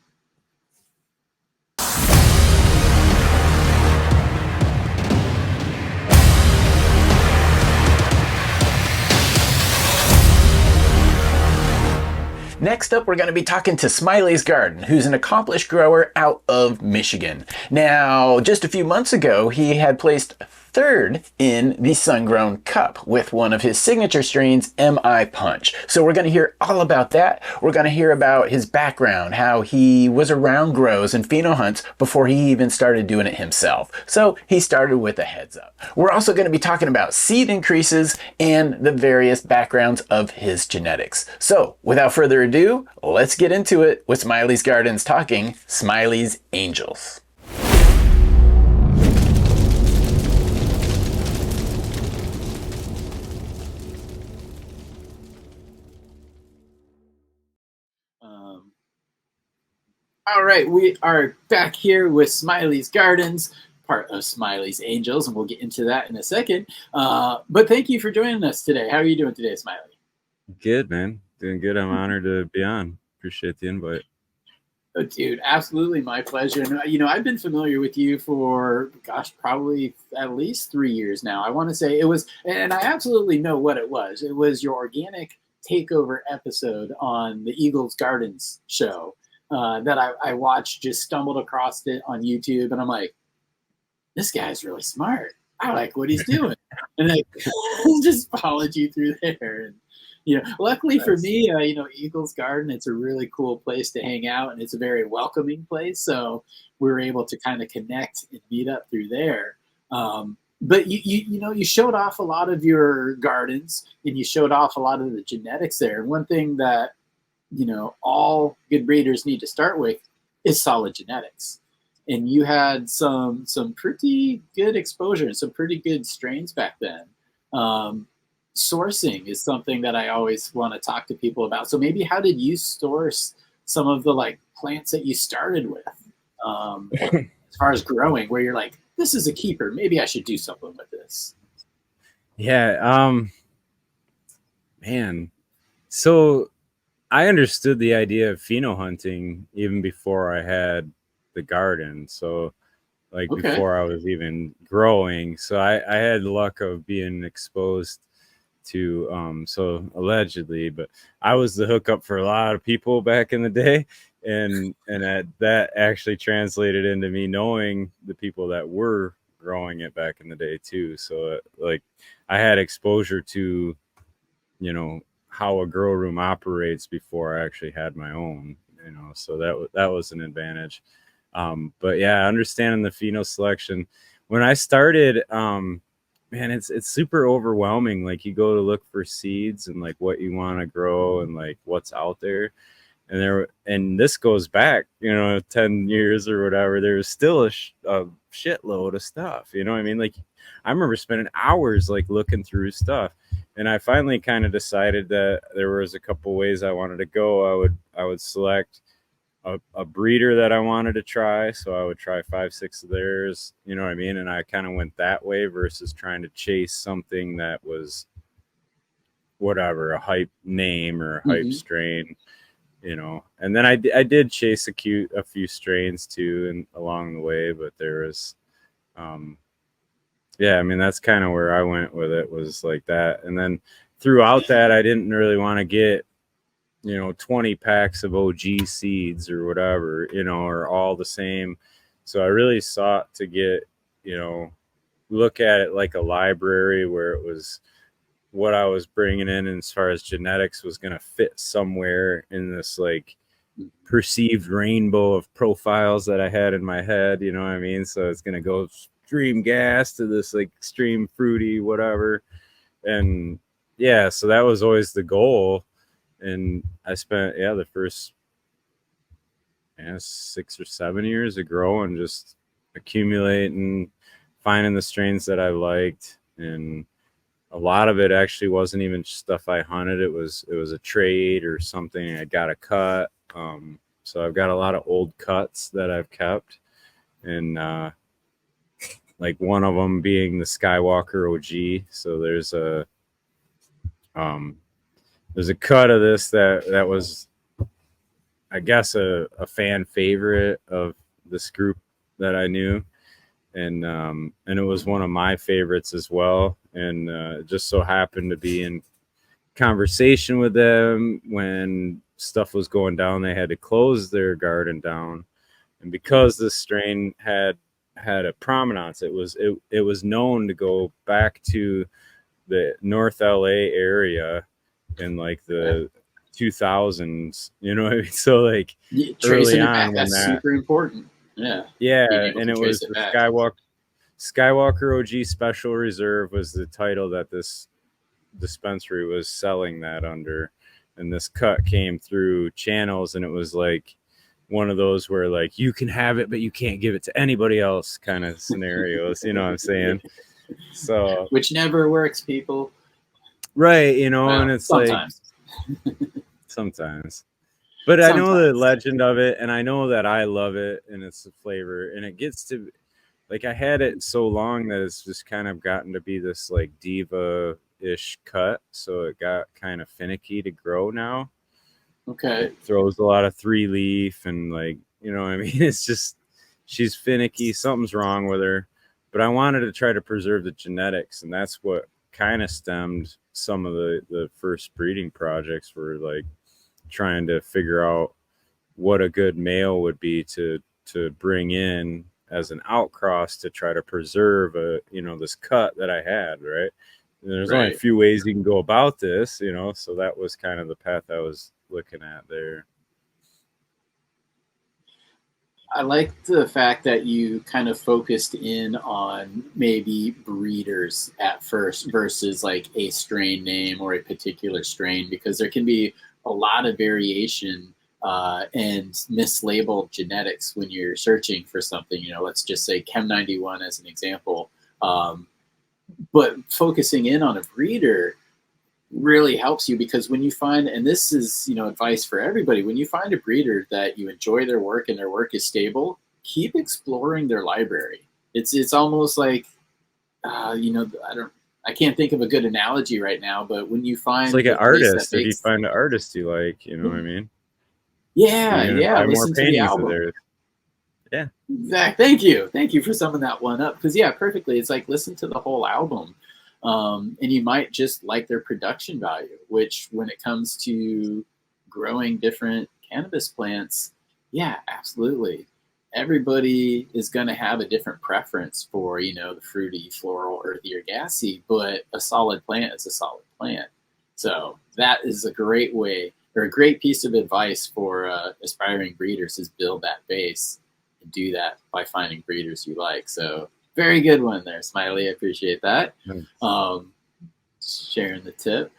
Next up, we're going to be talking to Smiley's Garden, who's an accomplished grower out of Michigan. Now, just a few months ago, he had placed third in the Sungrown Cup with one of his signature strains, MI Punch. So we're going to hear all about that. We're going to hear about his background, how he was around grows and pheno hunts before he even started doing it himself. So he started with a heads up. We're also going to be talking about seed increases and the various backgrounds of his genetics. So without further ado, let's get into it with Smiley's Gardens talking Smiley's Angels. All right, we are back here with Smiley's Gardens, part of Smiley's Angels, and we'll get into that in a second. But thank you for joining us today. How are you doing today, Smiley? Good, man. Doing good. I'm honored to be on. Appreciate the invite. Oh, dude, absolutely my pleasure. And, you know, I've been familiar with you for, gosh, probably at least 3 years now. I want to say it was, and I absolutely know what it was. It was your organic takeover episode on the Eagles Gardens show. That I watched, just stumbled across it on YouTube, and I'm like, this guy's really smart. I like what he's doing. And I just followed you through there. And, you know, luckily for me, you know, Eagles Garden, it's a really cool place to hang out, and it's a very welcoming place. So we were able to kind of connect and meet up through there. But you know, you showed off a lot of your gardens, and you showed off a lot of the genetics there. And one thing that, you know, all good breeders need to start with is solid genetics. and you had some pretty good exposure and some pretty good strains back then. Sourcing is something that I always want to talk to people about. So maybe how did you source some of the like plants that you started with, as far as growing, where you're like, this is a keeper, maybe I should do something with this? Yeah, man. So I understood the idea of pheno hunting even before I had the garden. So like Okay. before I was even growing. So I had the luck of being exposed to so allegedly, but I was the hookup for a lot of people back in the day, and that actually translated into me knowing the people that were growing it back in the day too. So like I had exposure to, you know, how a grow room operates before I actually had my own, you know, so that was an advantage. But yeah, understanding the pheno selection when I started, man, it's super overwhelming. Like you go to look for seeds and like what you want to grow and like what's out there. And this goes back, you know, 10 years or whatever. There was still a shitload of stuff, you know what I mean? Like I remember spending hours like looking through stuff, and I finally kind of decided that there was a couple ways I wanted to go. I would select a breeder that I wanted to try. So I would try 5, 6 of theirs, you know what I mean? And I kind of went that way versus trying to chase something that was whatever, a hype name or a hype Mm-hmm. strain, you know. And then I did chase a few strains too, and along the way, but there was, yeah, I mean, that's kind of where I went with it, was like that. And then throughout that, I didn't really want to get, you know, 20 packs of OG seeds or whatever, you know, are all the same. So I really sought to get, you know, look at it like a library where it was what I was bringing in as far as genetics was going to fit somewhere in this like perceived rainbow of profiles that I had in my head, you know what I mean? So it's going to go extreme gas to this like extreme fruity, whatever. And yeah, so that was always the goal. And I spent the first 6 or 7 years of growing, just accumulating, finding the strains that I liked, and a lot of it actually wasn't even stuff I hunted. It was a trade or something. I got a cut. So I've got a lot of old cuts that I've kept, and like one of them being the Skywalker OG. So there's a cut of this that was, I guess, a fan favorite of this group that I knew, and it was one of my favorites as well. And it just so happened to be in conversation with them when stuff was going down. They had to close their garden down, and because this strain had a provenance, it was known to go back to the North LA area in like the 2000s, you know what I mean? So like Tracing early it on back, when that's that, super important. Yeah. yeah, Being able and to it trace was it the back. Skywalker OG Special Reserve was the title that this dispensary was selling that under, and this cut came through channels, and it was like one of those where like you can have it but you can't give it to anybody else kind of scenarios, you know what I'm saying? So Which never works, people. right, you know, and Well, it's like sometimes. sometimes, but I know the Sometimes. legend of it, and I know that I love it, and it's the flavor, and it gets to like, I had it so long that it's just kind of gotten to be this like diva ish cut, so it got kind of finicky to grow now. Okay. It throws a lot of 3-leaf, and like, you know what I mean? It's just, she's finicky, something's wrong with her. But I wanted to try to preserve the genetics, and that's what kind of stemmed some of the first breeding projects, were like trying to figure out what a good male would be to bring in as an outcross to try to preserve this cut that I had, right? And there's only a Right. few ways you can go about this, you know, so that was kind of the path I was looking at there. I like the fact that you kind of focused in on maybe breeders at first versus like a strain name or a particular strain, because there can be a lot of variation and mislabeled genetics when you're searching for something. You know, let's just say Chem 91 as an example. But focusing in on a breeder really helps you, because when you find, and this is, you know, advice for everybody, when you find a breeder that you enjoy their work and their work is stable, keep exploring their library. It's almost like, you know, I can't think of a good analogy right now, but when you find It's like an the place that artist. If you makes, find an artist you like, you know what I mean? yeah, You're gonna yeah, buy more listen to the paintings of album. theirs. Yeah. Zach, thank you for summing that one up, because yeah, perfectly. It's like, listen to the whole album, and you might just like their production value. Which, when it comes to growing different cannabis plants, yeah, absolutely. Everybody is going to have a different preference for, you know, the fruity, floral, earthy, or gassy, but a solid plant is a solid plant. So that is a great way, or a great piece of advice for aspiring breeders, is build that base, and do that by finding breeders you like. So very good one there, Smiley. I appreciate that. Nice. Sharing the tip.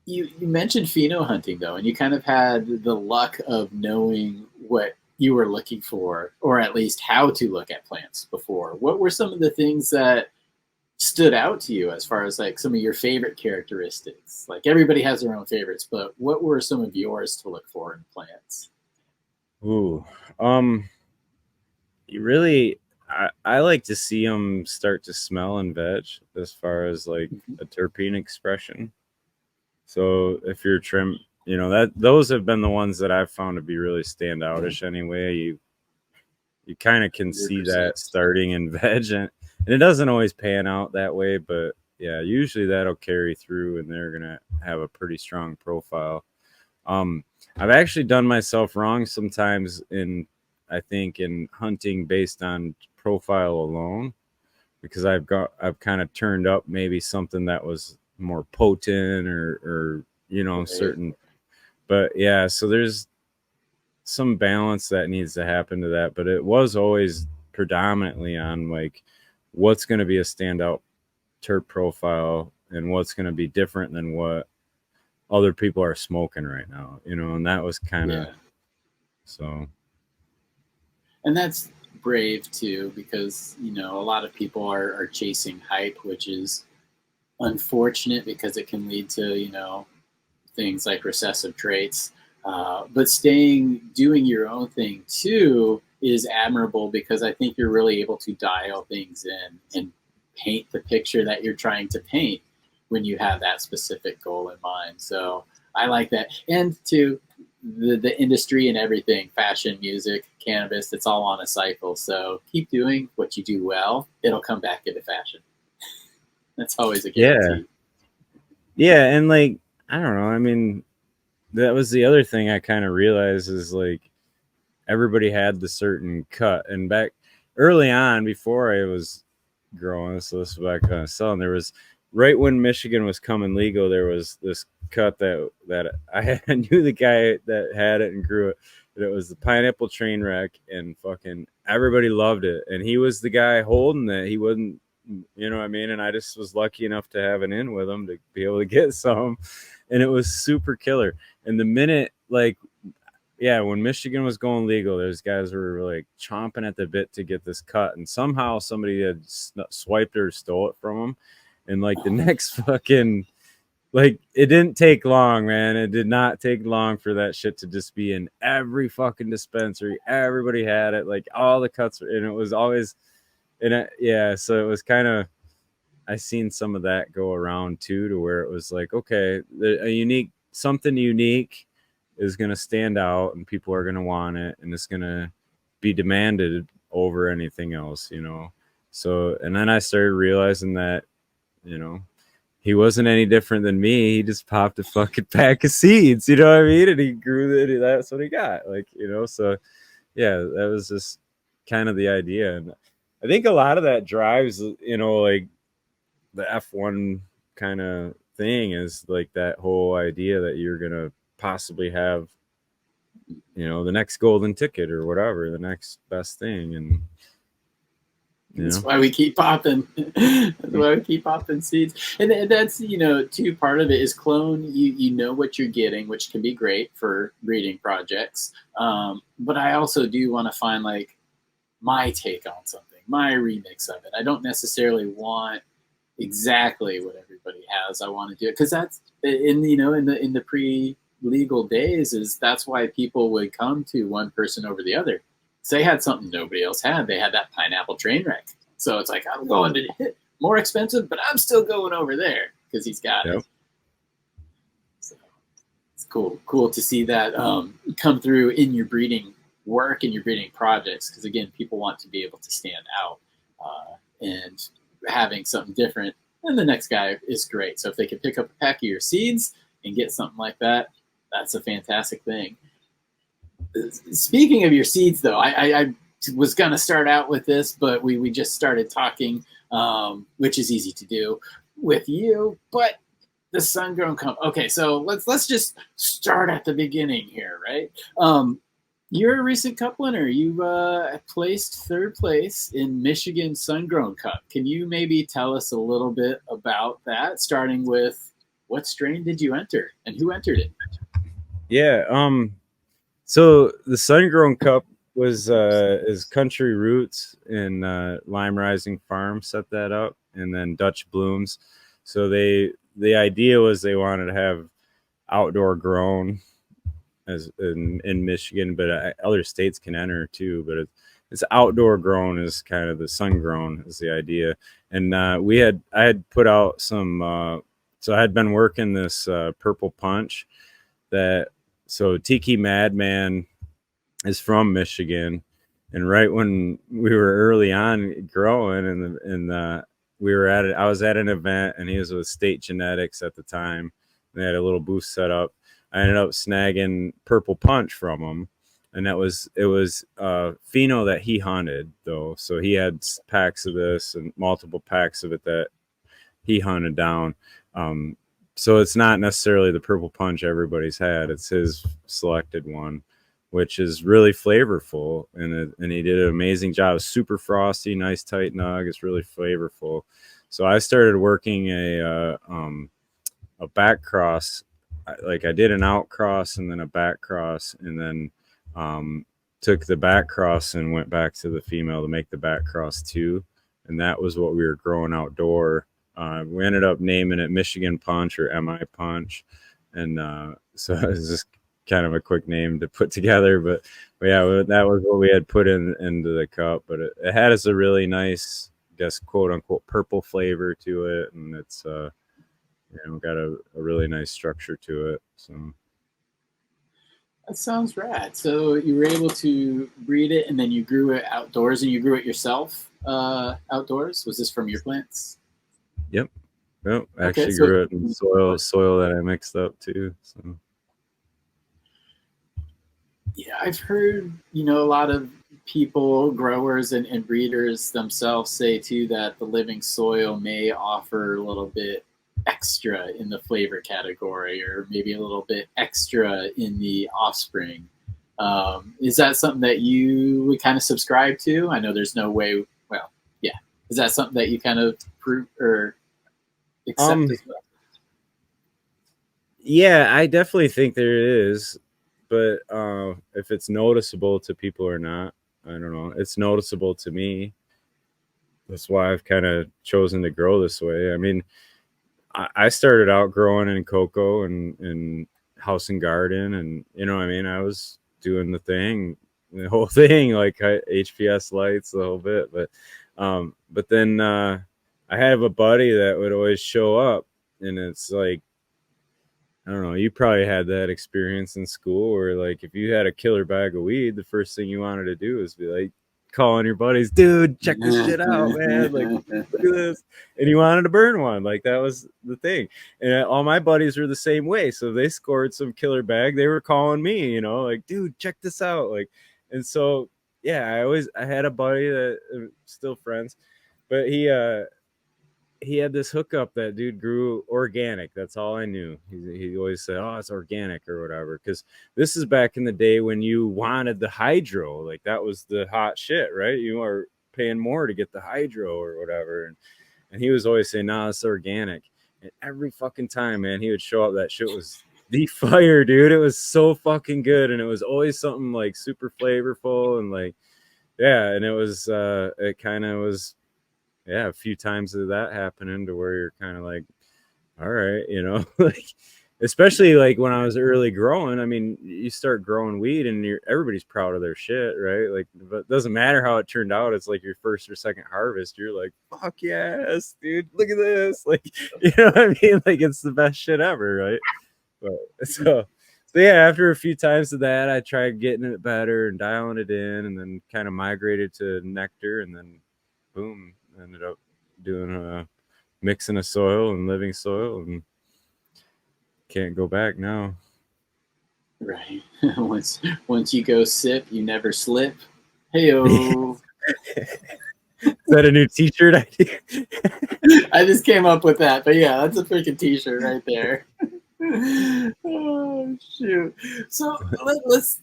You mentioned pheno hunting though, and you kind of had the luck of knowing what you were looking for, or at least how to look at plants before. What were some of the things that stood out to you as far as like some of your favorite characteristics? Like, everybody has their own favorites, but what were some of yours to look for in plants? Ooh. You really, I like to see them start to smell and veg, as far as like a terpene expression. So if you're trim, you know, that those have been the ones that I've found to be really standoutish anyway. You kind of can see 100%. that starting in veg, and it doesn't always pan out that way, but yeah, usually that'll carry through and they're gonna have a pretty strong profile. I've actually done myself wrong sometimes I think in hunting based on profile alone, because I've kind of turned up maybe something that was more potent or you know, Right. certain, but yeah, so there's some balance that needs to happen to that, but it was always predominantly on like what's going to be a standout terp profile and what's going to be different than what other people are smoking right now, you know, and that was kind of Yeah. so. And that's brave too, because, you know, a lot of people are chasing hype, which is unfortunate because it can lead to, you know, things like recessive traits. But doing your own thing too is admirable, because I think you're really able to dial things in and paint the picture that you're trying to paint when you have that specific goal in mind. So I like that. And to the industry and everything, fashion, music, cannabis, it's all on a cycle. So keep doing what you do well. It'll come back into fashion. That's always a Yeah. guarantee. Yeah. And like, I don't know. I mean, that was the other thing I kind of realized is like everybody had the certain cut. And back early on, before I was growing, so this was back selling, there was right when Michigan was coming legal, there was this cut that I knew the guy that had it and grew it. And it was the pineapple train wreck, and fucking everybody loved it. And he was the guy holding it. He wasn't, you know what I mean? And I just was lucky enough to have an in with him to be able to get some. And it was super killer. And the minute, like, yeah, when Michigan was going legal, those guys were like chomping at the bit to get this cut. And somehow somebody had swiped or stole it from them. And like the next fucking, like, it didn't take long, man. It did not take long for that shit to just be in every fucking dispensary. Everybody had it, like all the cuts, and it was always, yeah. So it was kind of, I seen some of that go around too, to where it was like, okay, something unique is going to stand out, and people are going to want it, and it's going to be demanded over anything else, you know. So, and then I started realizing that, you know, he wasn't any different than me. He just popped a fucking pack of seeds, you know what I mean? And he grew it. That's what he got. Like, you know, so yeah, that was just kind of the idea. And I think a lot of that drives, you know, like the F1 kind of thing is like that whole idea that you're going to possibly have, you know, the next golden ticket or whatever, the next best thing. And That's why we keep popping. That's why we keep popping seeds. And that's, too, part of it is clone. You know what you're getting, which can be great for breeding projects. But I also do want to find like my take on something, my remix of it. I don't necessarily want exactly what everybody has. I want to do it because that's in the pre-legal days, is that's why people would come to one person over the other. So they had something nobody else had. They had that pineapple train wreck. So it's like, I'm going to hit more expensive, but I'm still going over there because he's got it. So it's cool to see that come through in your breeding work and your breeding projects, because again, people want to be able to stand out, and having something different than the next guy is great. So if they can pick up a pack of your seeds and get something like that, that's a fantastic thing. Speaking of your seeds, though, I was going to start out with this, but we just started talking, which is easy to do with you. But the Sungrown Cup. Okay, so let's just start at the beginning here, right? You're a recent Cup winner. You placed third place in Michigan Sungrown Cup. Can you maybe tell us a little bit about that, starting with what strain did you enter and who entered it? Yeah. So the Sungrown Cup was is Country Roots and Lime Rising Farm set that up, and then Dutch Blooms. So the idea was they wanted to have outdoor grown as in Michigan, but other states can enter too. But it's outdoor grown is kind of the sun grown is the idea. And I had put out some. So I had been working this purple punch that. So Tiki Madman is from Michigan, and right when we were early on growing, and we were at it, I was at an event, and he was with State Genetics at the time. They had a little booth set up. I ended up snagging Purple Punch from him, and it was pheno that he hunted though. So he had packs of this and multiple packs of it that he hunted down. So it's not necessarily the Purple Punch everybody's had. It's his selected one, which is really flavorful. And he did an amazing job. It's super frosty, nice tight nug. It's really flavorful. So I started working a back cross. Like I did an out cross and then a back cross, and then took the back cross and went back to the female to make the back cross too. And that was what we were growing outdoor. We ended up naming it Michigan Punch or MI Punch. And so it's just kind of a quick name to put together. But yeah, that was what we had put into the cup. But it had us a really nice, I guess, quote unquote, purple flavor to it. And it's, got a really nice structure to it. So that sounds rad. So you were able to breed it, and then you grew it outdoors, and you grew it yourself outdoors. Was this from your plants? Yep. Nope. Actually grew it in soil that I mixed up too. So yeah, I've heard, a lot of people, growers and breeders themselves say too that the living soil may offer a little bit extra in the flavor category, or maybe a little bit extra in the offspring. Is that something that you would kind of subscribe to? I know there's no way. Well, yeah. Is that something that you kind of prove or accept as well? Yeah, I definitely think there is, but if it's noticeable to people or not, I don't know. It's noticeable to me. That's why I've kind of chosen to grow this way. I mean, I started out growing in cocoa and house and garden, and I was doing the whole thing, like HPS lights, the whole bit. But then I have a buddy that would always show up, and it's like, I don't know, you probably had that experience in school where, like, if you had a killer bag of weed, the first thing you wanted to do is be like calling your buddies, dude, check this shit out, man. Like, look at this. And you wanted to burn one. Like, that was the thing. And all my buddies were the same way. So they scored some killer bag. They were calling me, like, dude, check this out. Like, and so, yeah, I had a buddy that still friends, but he had this hookup that dude grew organic. That's all I knew. He always said, oh, it's organic or whatever. Because this is back in the day when you wanted the hydro. Like, that was the hot shit, right? You are paying more to get the hydro or whatever. And he was always saying, "Nah, it's organic." And every fucking time, man, he would show up. That shit was the fire, dude. It was so fucking good, and it was always something like super flavorful and like, yeah. And it was, it kind of was, yeah, a few times of that happening to where you're kind of like, all right, you know, like, especially like when I was early growing. I mean, you start growing weed and everybody's proud of their shit, right? Like, but it doesn't matter how it turned out. It's like your first or second harvest. You're like, fuck yes, dude, look at this. Like, you know what I mean? Like, it's the best shit ever, right? But so yeah, after a few times of that, I tried getting it better and dialing it in, and then kind of migrated to nectar, and then boom, ended up doing mixing of soil and living soil, and can't go back now. Right. once you go sip, you never slip. Heyo. Is that a new t-shirt idea? I just came up with that, but yeah, that's a freaking t-shirt right there. Oh shoot! So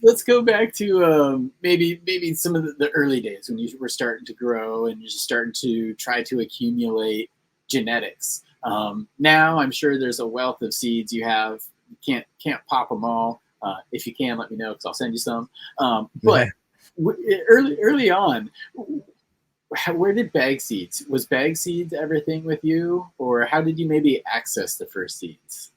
let's go back to maybe some of the early days when you were starting to grow and you're just starting to try to accumulate genetics. Now I'm sure there's a wealth of seeds you have. You can't pop them all. If you can, let me know because I'll send you some. But early on, where did bag seeds? Was bag seeds everything with you, or how did you maybe access the first seeds?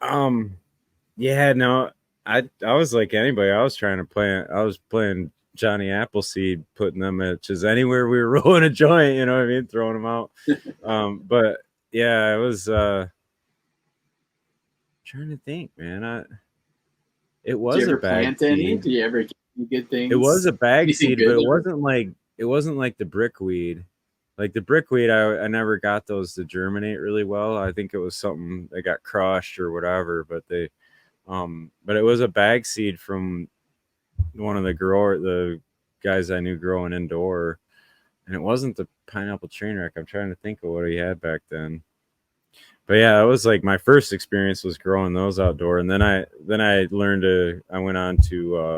Yeah, no, I was like anybody. I was trying to plant. I was playing Johnny Appleseed, putting them at just anywhere we were rolling a joint. You know what I mean? Throwing them out. But yeah, I was trying to think, man. It was Did you a ever bag plant seed. any? Did you ever get any good things? It was a bag seed, but there? it wasn't like the brickweed. Like the brickweed, I never got those to germinate really well. I think it was something that got crushed or whatever. But but it was a bag seed from one of the guys I knew growing indoor, and it wasn't the pineapple train wreck. I'm trying to think of what he had back then. But yeah, it was like my first experience was growing those outdoor, and then I learned I went on to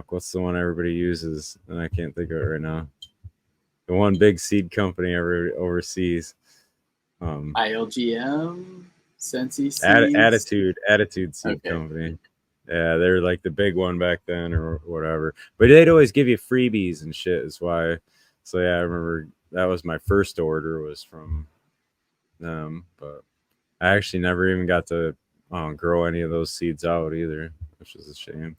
what's the one everybody uses, and I can't think of it right now. The one big seed company overseas. ILGM, Sensi Seeds, Attitude Seed Company. Yeah, they're like the big one back then or whatever. But they'd always give you freebies and shit. Is why. So yeah, I remember that was my first order was from them. But I actually never even got to grow any of those seeds out either, which is a shame.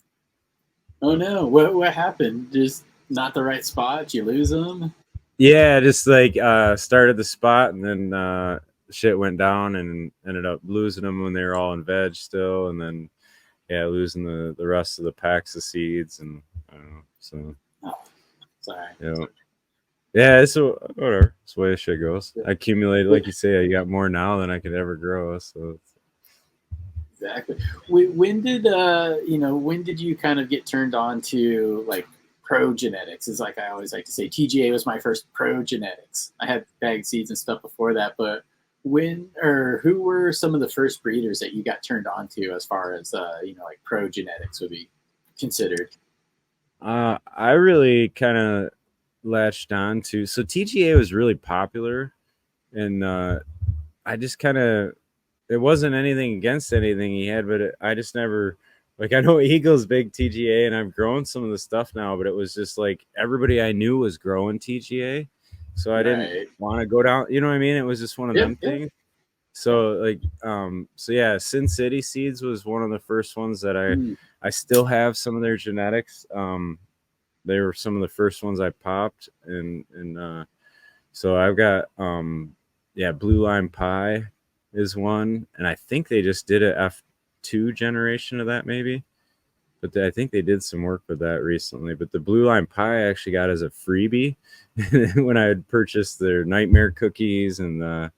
Oh no! What happened? Just not the right spot? Did you lose them? Yeah, just like started the spot and then shit went down and ended up losing them when they were all in veg still, and then yeah, losing the rest of the packs of seeds, and I don't know. So sorry. Yeah, it's whatever. It's the way shit goes. I accumulated, like you say, I got more now than I could ever grow. So exactly. When did you kind of get turned on to like pro genetics? Is like I always like to say, TGA was my first pro genetics. I had bag seeds and stuff before that, but who were some of the first breeders that you got turned on to as far as like pro genetics would be considered? I really kind of latched on to, so TGA was really popular, and I just kind of, it wasn't anything against anything he had, but I just never, like, I know Eagle's big TGA and I've grown some of the stuff now, but it was just like everybody I knew was growing TGA, so I didn't want to go down, you know what I mean? It was just one of them things. So like so yeah, Sin City Seeds was one of the first ones that I still have some of their genetics. They were some of the first ones I popped, and so I've got Blue Lime Pie is one, and I think they just did a F2 generation of that maybe, but I think they did some work with that recently. But the Blue Lime Pie I actually got as a freebie when I had purchased their Nightmare cookies, and the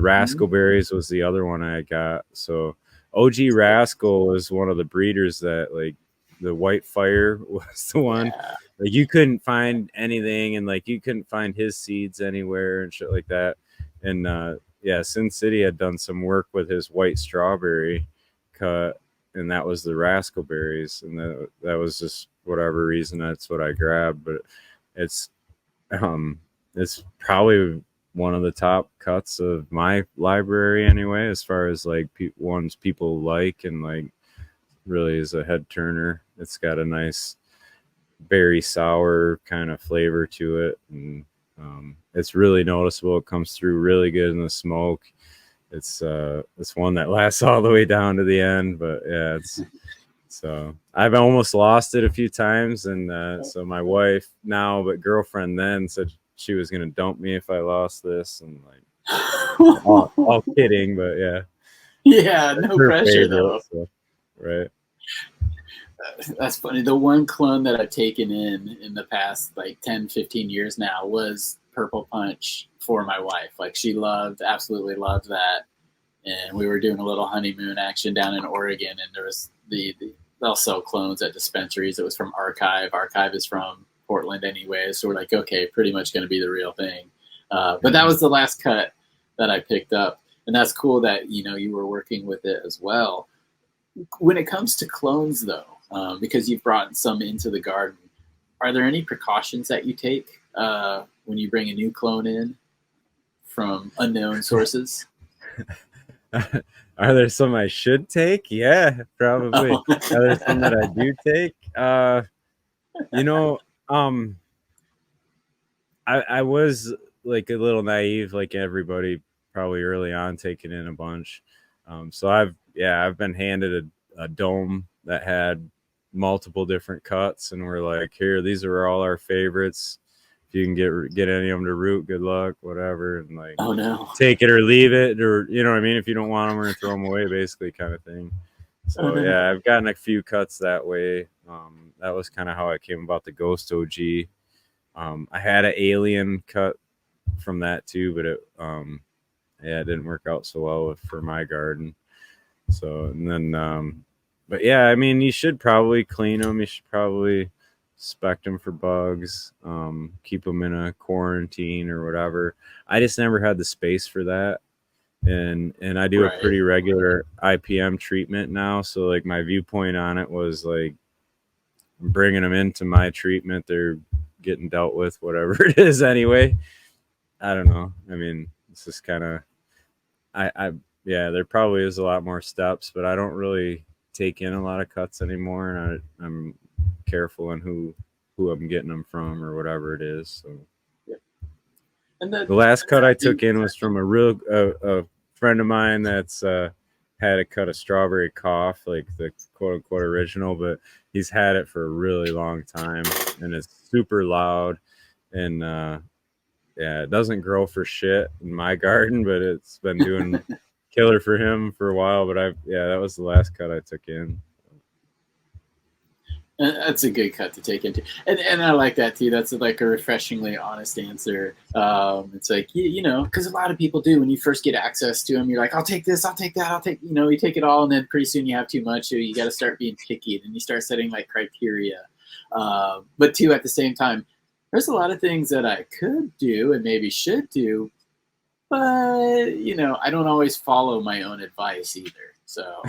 Rascal Berries was the other one I got. So OG Rascal was one of the breeders that, like, the White Fire was the one. Yeah. Like, you couldn't find anything, and like you couldn't find his seeds anywhere and shit like that. And Sin City had done some work with his White Strawberry cut, and that was the Rascal Berries, and that was just whatever reason, that's what I grabbed. But it's it's probably one of the top cuts of my library anyway, as far as like ones people like, and like really is a head turner. It's got a nice berry sour kind of flavor to it, and it's really noticeable. It comes through really good in the smoke. It's one that lasts all the way down to the end. But yeah, so I've almost lost it a few times, and so my wife now, but girlfriend then, said she was gonna dump me if I lost this, and like all kidding, but yeah. Yeah, no pressure though. So, right. That's funny. The one clone that I've taken in the past like 10, 15 years now was Purple Punch for my wife. Like she absolutely loved that. And we were doing a little honeymoon action down in Oregon, and there was they'll sell clones at dispensaries. It was from Archive. Archive is from Portland anyway, so we're like, okay, pretty much going to be the real thing. But that was the last cut that I picked up, and that's cool that you were working with it as well. When it comes to clones, though, because you've brought some into the garden, are there any precautions that you take when you bring a new clone in from unknown sources? Are there some I should take? Yeah, probably. Oh. Are there some that I do take? I was like a little naive, like everybody probably early on, taking in a bunch. So I've been handed a dome that had multiple different cuts, and we're like, here, these are all our favorites. If you can get any of them to root, good luck, whatever. And like, oh no, take it or leave it, or you know what I mean. If you don't want them, we're gonna throw them away, basically, kind of thing. So oh, no. yeah, I've gotten a few cuts that way. That was kind of how I came about the Ghost OG. I had an alien cut from that too, but it didn't work out so well for my garden. So, and then but yeah, I mean, you should probably clean them. You should probably inspect them for bugs, keep them in a quarantine or whatever. I just never had the space for that. And I do a pretty regular IPM treatment now. So like my viewpoint on it was like, I'm bringing them into my treatment. They're getting dealt with, whatever it is anyway. I don't know. I mean, it's just kind of, there probably is a lot more steps, but I don't really take in a lot of cuts anymore. And I'm careful in who I'm getting them from or whatever it is. So yeah. And the last cut I took in was from a friend of mine that's had a cut of Strawberry Cough, like the quote unquote original, but he's had it for a really long time, and it's super loud, and it doesn't grow for shit in my garden, but it's been doing killer for him for a while. But that was the last cut I took in. That's a good cut to take into, and I like that too. That's like a refreshingly honest answer. It's like because a lot of people do when you first get access to them, you're like, I'll take this, I'll take that, I'll take you take it all, and then pretty soon you have too much, so you got to start being picky, and you start setting like criteria. But too, at the same time, there's a lot of things that I could do and maybe should do, but I don't always follow my own advice either. So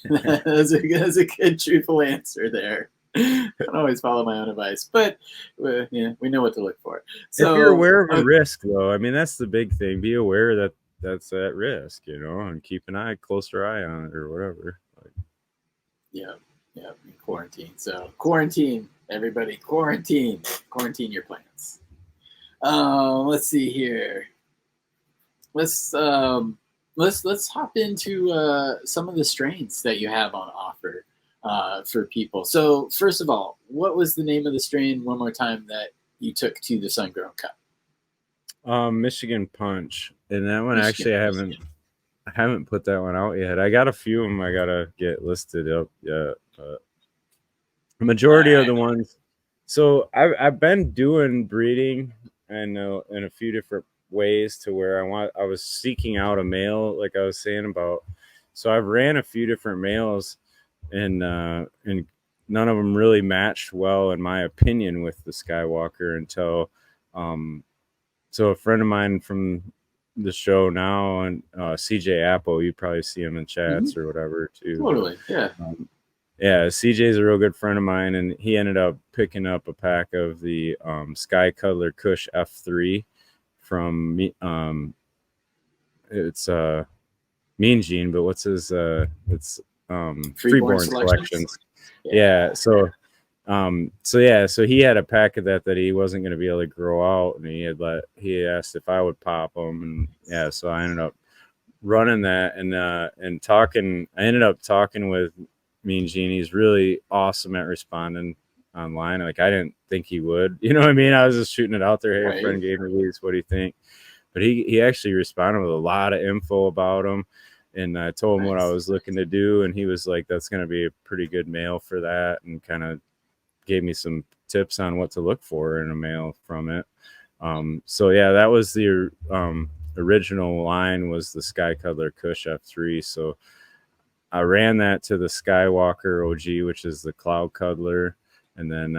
that's a good, truthful answer there. I don't always follow my own advice, but we know what to look for. So if you're aware of a risk, though, I mean, that's the big thing. Be aware that that's at risk, and keep an closer eye on it or whatever. Yeah, quarantine. So quarantine, everybody, quarantine your plants. Let's see here. Let's hop into some of the strains that you have on offer. For people. So first of all, what was the name of the strain one more time that you took to the Sungrown Cup? Michigan Punch, and that one actually I haven't put that one out yet. I got a few of them I gotta get listed up yet, but the majority of the ones. So I've been doing breeding and in a few different ways to where I was seeking out a male, like I was saying about. So I've ran a few different males. And none of them really matched well, in my opinion, with the Skywalker until so a friend of mine from the show now, and CJ Apple, you probably see him in chats or whatever too. Totally, yeah. Yeah, CJ's a real good friend of mine, and he ended up picking up a pack of the Sky Cuddler Kush F3 from me. It's Mean Gene, but what's his? It's Freeborn Freeborn Selections. Collections. Yeah. So he had a pack of that he wasn't going to be able to grow out, and he asked if I would pop them, and yeah, so I ended up running that and talking. I ended up talking with Mean Gene. He's really awesome at responding online. Like, I didn't think he would, you know what I mean? I was just shooting it out there. Hey, Right. a friend gave me these. What do you think? But he actually responded with a lot of info about them. And I told him what I was looking to do. And he was like, that's going to be a pretty good male for that. And kind of gave me some tips on what to look for in a male from it. So yeah, that was the original line, was the Sky Cuddler Kush F3. So I ran that to the Skywalker OG, which is the Cloud Cuddler. And then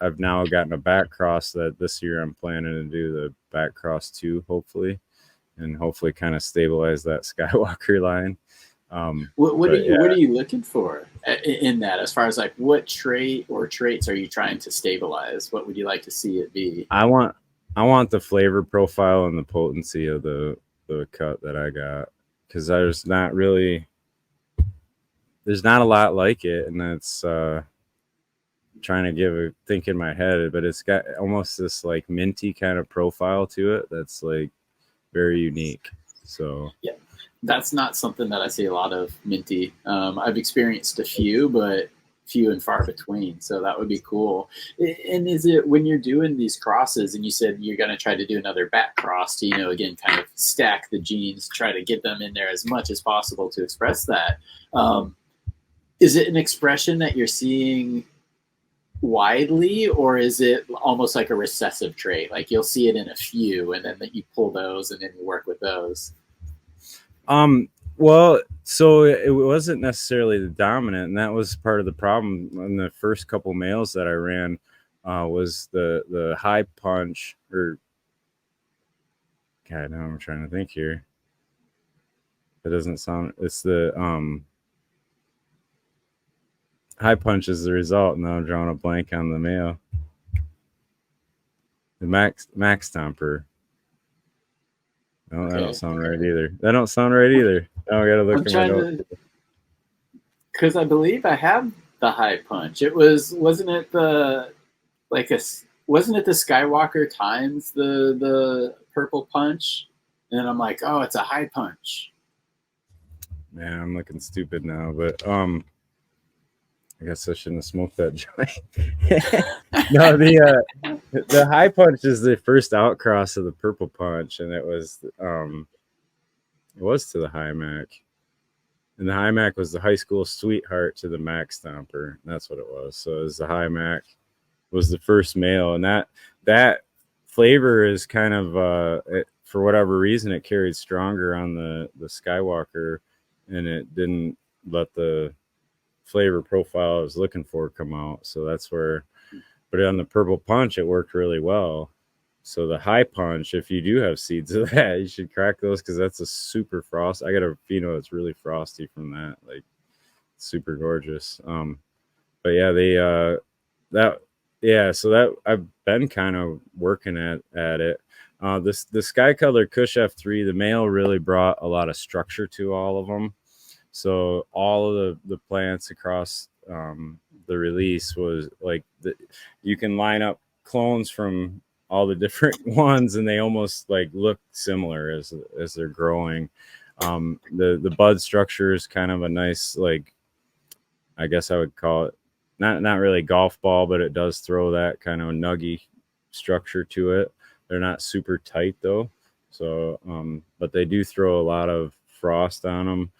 I've now gotten a back cross that this year I'm planning to do the back cross too, hopefully, and hopefully kind of stabilize that Skywalker line. What are you looking for in that, as far as like what trait or traits are you trying to stabilize? What would you like to see it be? I want the flavor profile and the potency of the cut that I got, because there's not a lot like it, and that's trying to think in my head, but it's got almost this like minty kind of profile to it that's like very unique. So yeah, that's not something that I see a lot of, minty. I've experienced a few, but few and far between. So that would be cool. And is it, when you're doing these crosses, and you said you're going to try to do another back cross to, again, kind of stack the genes, try to get them in there as much as possible to express that. Is it an expression that you're seeing widely, or is it almost like a recessive trait? Like you'll see it in a few, and then you pull those and then you work with those? Well, so it wasn't necessarily the dominant, and that was part of the problem in the first couple males that I ran, was the high punch, or God, now I'm trying to think here. It doesn't sound, it's the high punch is the result. Now I'm drawing a blank on the male. The max stomper. No, that don't sound right either. That don't sound right either. Now I gotta look at my notes. Because I believe I have the high punch. Wasn't it the Skywalker times the purple punch? And I'm like, oh, it's a high punch. Man, I'm looking stupid now, but I guess I shouldn't have smoked that joint. No, the high punch is the first outcross of the purple punch, and it was to the high mac, and the high mac was the high school sweetheart to the mac stomper. That's what it was. So it was the high mac was the first male, and that flavor is kind of for whatever reason it carried stronger on the Skywalker, and it didn't let the flavor profile I was looking for come out. So that's where, but on the purple punch it worked really well. So the high punch, if you do have seeds of that, you should crack those, because that's a super frost. I got a pheno that's really frosty from that, like super gorgeous. But yeah, so that I've been kind of working at it. The Sky Color Kush F3, the male really brought a lot of structure to all of them. So all of the plants across the release was like you can line up clones from all the different ones, and they almost like look similar as they're growing. The bud structure is kind of a nice, like, I guess I would call it not really golf ball, but it does throw that kind of nuggy structure to it. They're not super tight though, so but they do throw a lot of frost on them.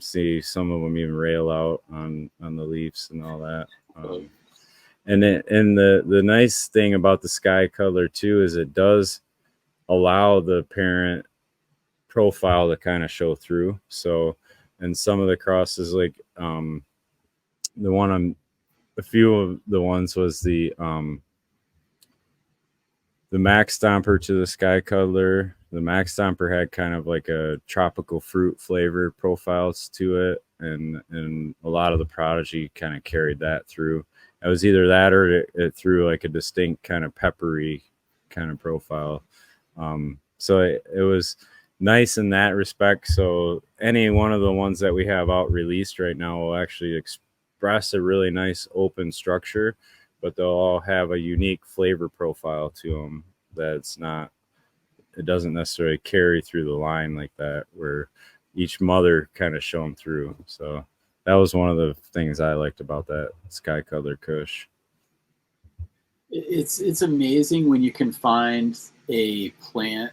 See some of them even rail out on the leaves and all that. And the nice thing about the Sky Color too is it does allow the parent profile to kind of show through. So, and some of the crosses, like the one on a few of the ones was the Max Stomper to the Sky Color, the Max Stomper had kind of like a tropical fruit flavor profiles to it, and a lot of the Prodigy kind of carried that through. It was either that or it threw like a distinct kind of peppery kind of profile. So it was nice in that respect. So any one of the ones that we have out released right now will actually express a really nice open structure, but they'll all have a unique flavor profile to them that's not, it doesn't necessarily carry through the line like that, where each mother kind of show them through. So that was one of the things I liked about that Sky Color Kush. It's amazing when you can find a plant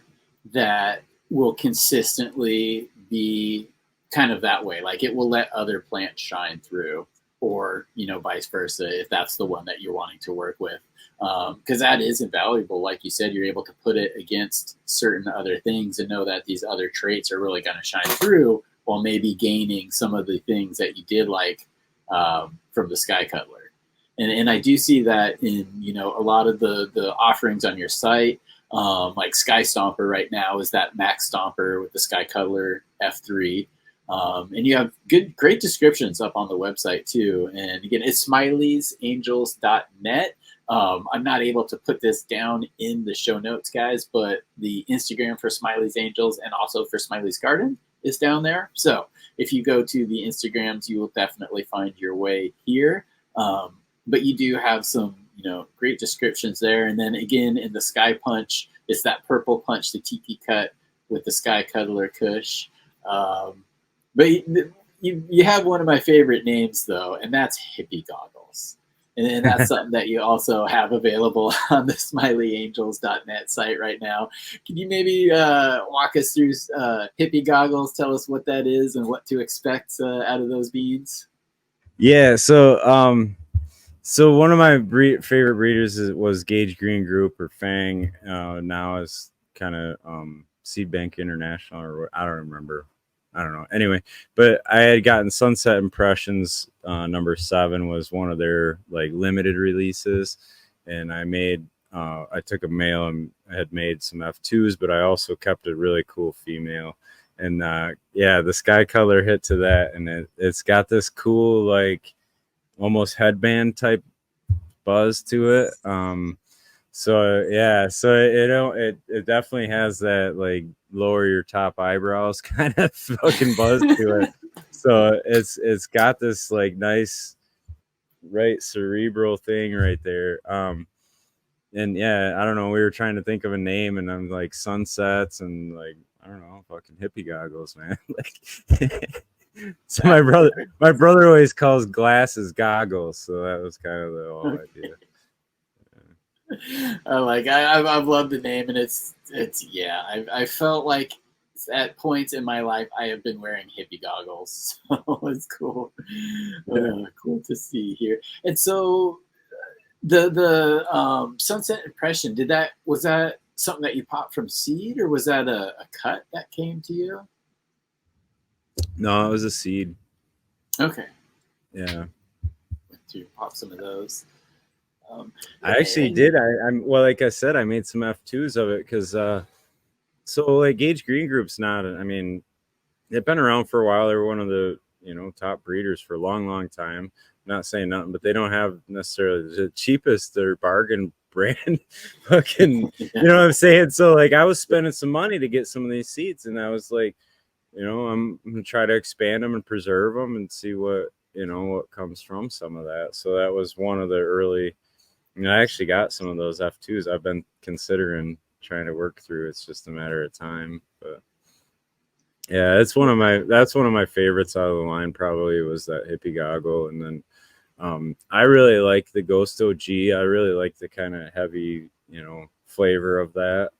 that will consistently be kind of that way. Like it will let other plants shine through, or vice versa, if that's the one that you're wanting to work with, because that is invaluable. Like you said, you're able to put it against certain other things and know that these other traits are really going to shine through, while maybe gaining some of the things that you did like from the Sky Cutler. And I do see that in a lot of the offerings on your site, like Sky Stomper right now is that Max Stomper with the Sky Cutler F3. And you have great descriptions up on the website too. And again, it's smileysangels.net. I'm not able to put this down in the show notes, guys, but the Instagram for Smiley's Angels and also for Smiley's Garden is down there. So if you go to the Instagrams, you will definitely find your way here. But you do have some, great descriptions there. And then again, in the Sky Punch, it's that purple punch, the tiki cut with the Sky Cuddler Kush. But you have one of my favorite names though, and that's Hippie Goggles. And that's something that you also have available on the smileyangels.net site right now. Can you maybe walk us through Hippie Goggles, tell us what that is and what to expect out of those beans? Yeah, so one of my favorite breeders was Gage Green Group, or Fang. Now is kind of Seed Bank International, or I don't remember. I don't know. Anyway, but I had gotten Sunset Impressions number 7 was one of their like limited releases, and I took a male and I had made some F2s, but I also kept a really cool female. And the Sky Color hit to that, and it's got this cool like almost headband type buzz to it. So it definitely has that like lower your top eyebrows kind of fucking buzz to it. So it's got this like nice cerebral thing right there. And yeah, I don't know, we were trying to think of a name, and I'm like sunsets and like, I don't know, fucking Hippie Goggles, man. Like so my brother always calls glasses goggles, so that was kind of the whole idea. I've loved the name, and it's I felt like at points in my life I have been wearing Hippie Goggles, so it's cool. Cool to see here. And so the Sunset Impression, was that something that you popped from seed, or was that a cut that came to you? No, it was a seed. Okay. Yeah. To pop some of those. I actually did. I'm well, like I said, I made some F2s of it because so like Gage Green Group's not, I mean, they've been around for a while. They're one of the top breeders for a long time. I'm not saying nothing, but they don't have necessarily the cheapest or bargain brand fucking you know what I'm saying? So like I was spending some money to get some of these seeds, and I was like, I'm gonna try to expand them and preserve them and see what what comes from some of that. So that was one of the early. I actually got some of those F2s I've been considering trying to work through. It's just a matter of time. But yeah, that's one of my favorites out of the line, probably, was that Hippie Goggle. And then I really like the Ghost OG. I really like the kind of heavy, flavor of that.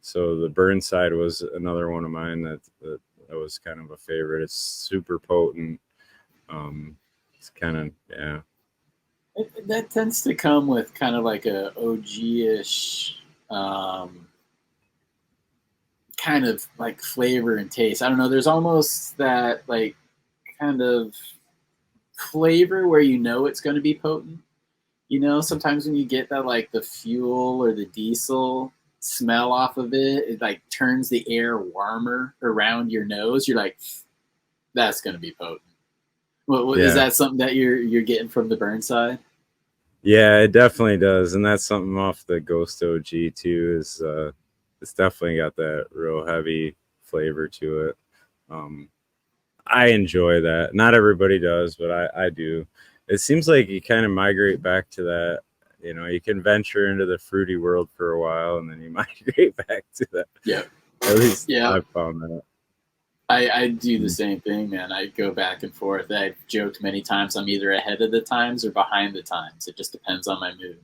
So the Burnside was another one of mine that was kind of a favorite. It's super potent. It's kind of, yeah. That tends to come with kind of like a OG-ish kind of like flavor and taste. I don't know. There's almost that like kind of flavor where it's going to be potent. Sometimes when you get that like the fuel or the diesel smell off of it, it like turns the air warmer around your nose. You're like, that's going to be potent. Is Yeah. that something that you're getting from the Burnside? Yeah, it definitely does. And that's something off the Ghost OG too, is it's definitely got that real heavy flavor to it. I enjoy that. Not everybody does, but I do. It seems like you kind of migrate back to that. You know, you can venture into the fruity world for a while and then you migrate back to that. Yeah. At least Yeah. I've found that. I do the same thing, man. I go back and forth. I've joked many times I'm either ahead of the times or behind the times. It just depends on my mood.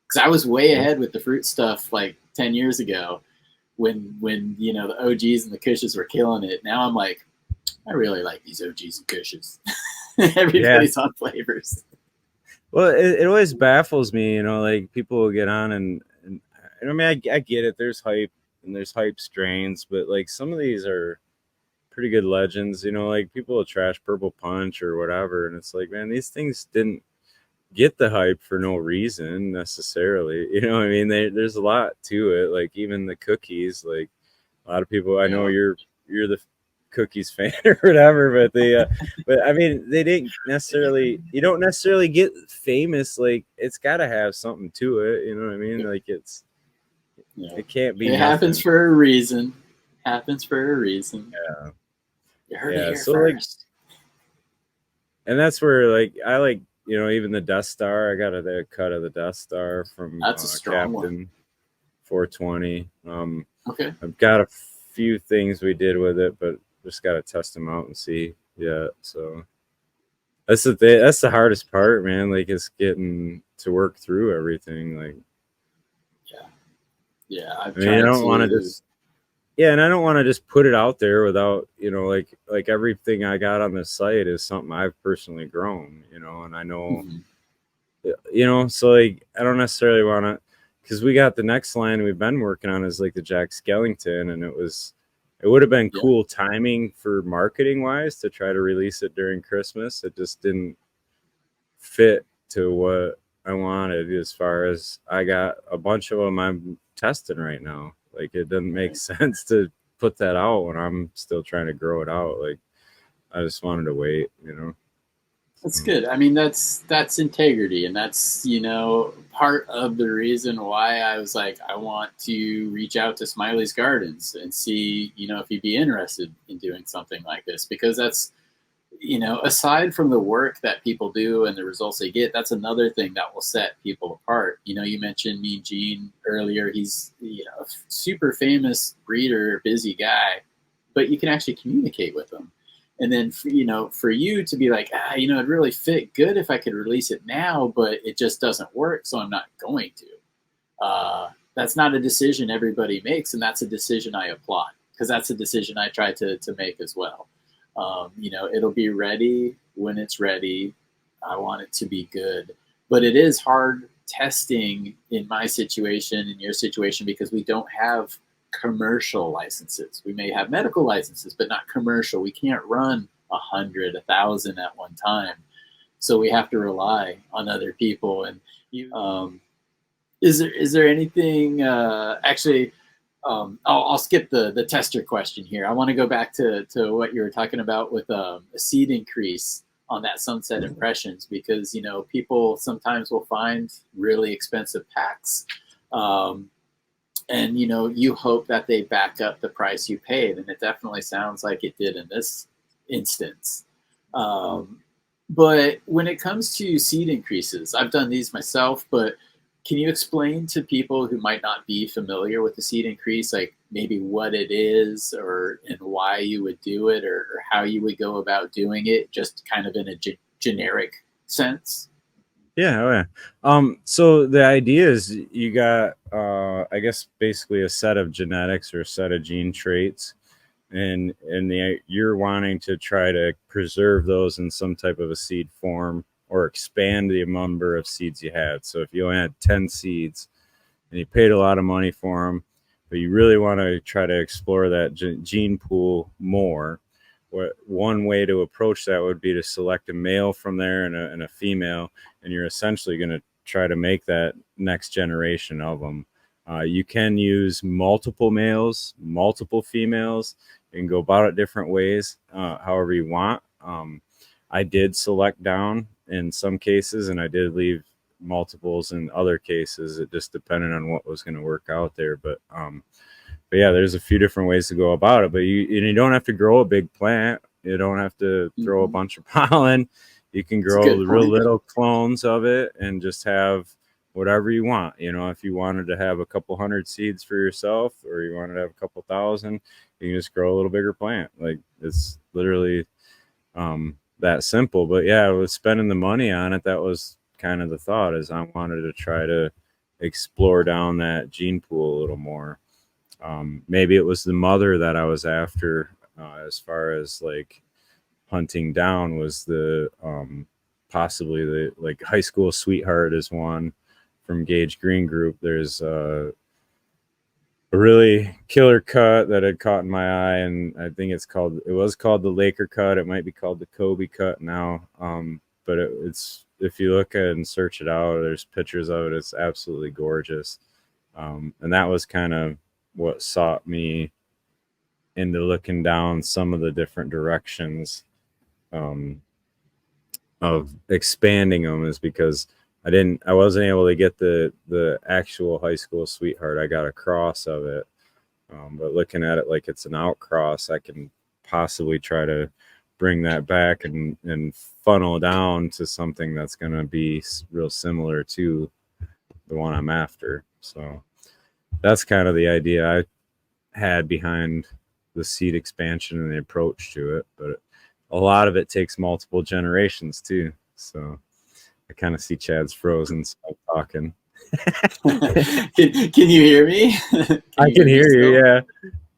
Because I was way ahead with the fruit stuff like 10 years ago when you know the OGs and the Kushes were killing it. Now I'm like, I really like these OGs and Kushes. Everybody's on flavors. Well, it always baffles me, you know, like people will get on and I mean, I get it. There's hype and there's hype strains, but like some of these are pretty good legends, you know, like people will trash Purple Punch or whatever. And it's like, man, these things didn't get the hype for no reason necessarily. You know what I mean? There's a lot to it. Like even the cookies, like a lot of people, I know you're the cookies fan or whatever, but but I mean, they didn't necessarily, you don't necessarily get famous. Like it's got to have something to it. You know what I mean? Like it can't be. It happens for a reason. Happens for a reason. Yeah. You heard it here so first. Like, and that's where like I like, you know, even the Death Star. I got a cut of the Death Star from that's a strong Captain one. 420. Okay. I've got a few things we did with it, but just got to test them out and see. Yeah, so that's the hardest part, man. Like it's getting to work through everything. Like, yeah. I mean, I don't want to just. Yeah, and I don't want to just put it out there without, you know, like everything I got on the site is something I've personally grown, you know, and I know, you know, so like I don't necessarily want to, because we got the next line we've been working on is like the Jack Skellington, and it would have been cool timing for marketing wise to try to release it during Christmas. It just didn't fit to what I wanted as far as I got a bunch of them I'm testing right now. Like it doesn't make sense to put that out when I'm still trying to grow it out. Like I just wanted to wait, you know. That's good. I mean, that's integrity, and that's, you know, part of the reason why I was like, I want to reach out to Smiley's Gardens and see, you know, if he'd be interested in doing something like this, because that's, you know, aside from the work that people do and the results they get, that's another thing that will set people apart. You know, you mentioned Mean Gene earlier. He's, you know, a super famous breeder, busy guy, but you can actually communicate with him. And then, you know, for you to be like, you know, it'd really fit good if I could release it now, but it just doesn't work, so I'm not going to. That's not a decision everybody makes, and that's a decision I applaud, because that's a decision I try to make as well. You know, it'll be ready when it's ready. I want it to be good. But it is hard testing in my situation, in your situation, because we don't have commercial licenses. We may have medical licenses, but not commercial. We can't run 100, 1,000 at one time. So we have to rely on other people. And is there anything, actually, I'll skip the tester question here. I want to go back to what you were talking about with a seed increase on that Sunset Impressions, because, you know, people sometimes will find really expensive packs. And, you know, you hope that they back up the price you paid. And it definitely sounds like it did in this instance. But when it comes to seed increases, I've done these myself, but can you explain to people who might not be familiar with the seed increase, like maybe what it is and why you would do it, or how you would go about doing it, just kind of in a generic sense? Yeah. So the idea is you got, I guess, basically a set of genetics or a set of gene traits, and you're wanting to try to preserve those in some type of a seed form or expand the number of seeds you had. So if you only had 10 seeds and you paid a lot of money for them, but you really want to try to explore that gene pool more, one way to approach that would be to select a male from there and a female, and you're essentially going to try to make that next generation of them. You can use multiple males, multiple females. You can go about it different ways, however you want. I did select down in some cases, and I did leave multiples in other cases. It just depended on what was going to work out there. But yeah, there's a few different ways to go about it. But you don't have to grow a big plant. You don't have to throw a bunch of pollen. You can grow real little clones of it and just have whatever you want. If you wanted to have a couple hundred seeds for yourself, or you wanted to have a couple thousand, you can just grow a little bigger plant. Like, it's literally that simple. But yeah, I was spending the money on it. That was kind of the thought, is I wanted to try to explore down that gene pool a little more. Maybe it was the mother that I was after, as far as like hunting down, was the possibly the like high school sweetheart is one from Gage Green Group. There's a really killer cut that had caught in my eye, and I think it was called the Laker cut. It might be called the Kobe cut now. But it's, if you look at it and search it out, there's pictures of it. It's absolutely gorgeous. And that was kind of what sought me into looking down some of the different directions of expanding them, is because I wasn't able to get the actual high school sweetheart. I got a cross of it. But looking at it like it's an outcross, I can possibly try to bring that back and funnel down to something that's going to be real similar to the one I'm after. So that's kind of the idea I had behind the seed expansion and the approach to it. But a lot of it takes multiple generations too. So I kind of see Chad's frozen, so I'm talking. Can you hear me? I can hear you.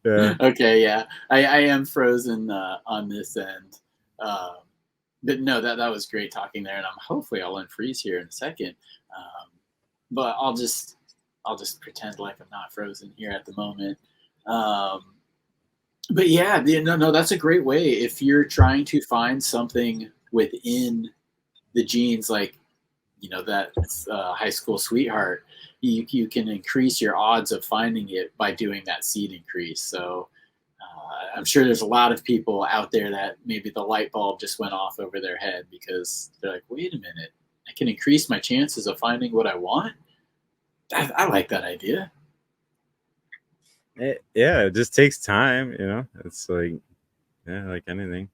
Yeah. Okay. Yeah. I am frozen on this end. But no, that was great talking there, and hopefully I'll unfreeze here in a second. But I'll just pretend like I'm not frozen here at the moment. But yeah, no, that's a great way if you're trying to find something within the genes, like that high school sweetheart. You can increase your odds of finding it by doing that seed increase. So I'm sure there's a lot of people out there that maybe the light bulb just went off over their head, because they're like, wait a minute, I can increase my chances of finding what I want. I like that idea. It just takes time. It's like, like anything.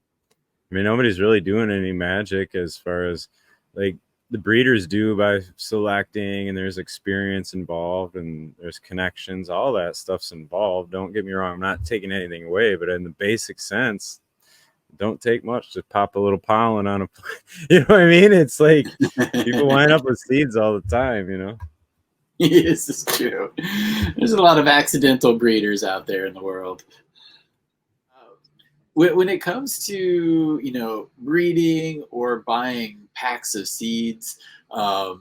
I mean, nobody's really doing any magic as far as like the breeders do by selecting, and there's experience involved, and there's connections. All that stuff's involved. Don't get me wrong, I'm not taking anything away, but in the basic sense, don't take much to pop a little pollen on a you know what I mean? It's like people wind up with seeds all the time. This is true. There's a lot of accidental breeders out there in the world. When it comes to breeding or buying packs of seeds, do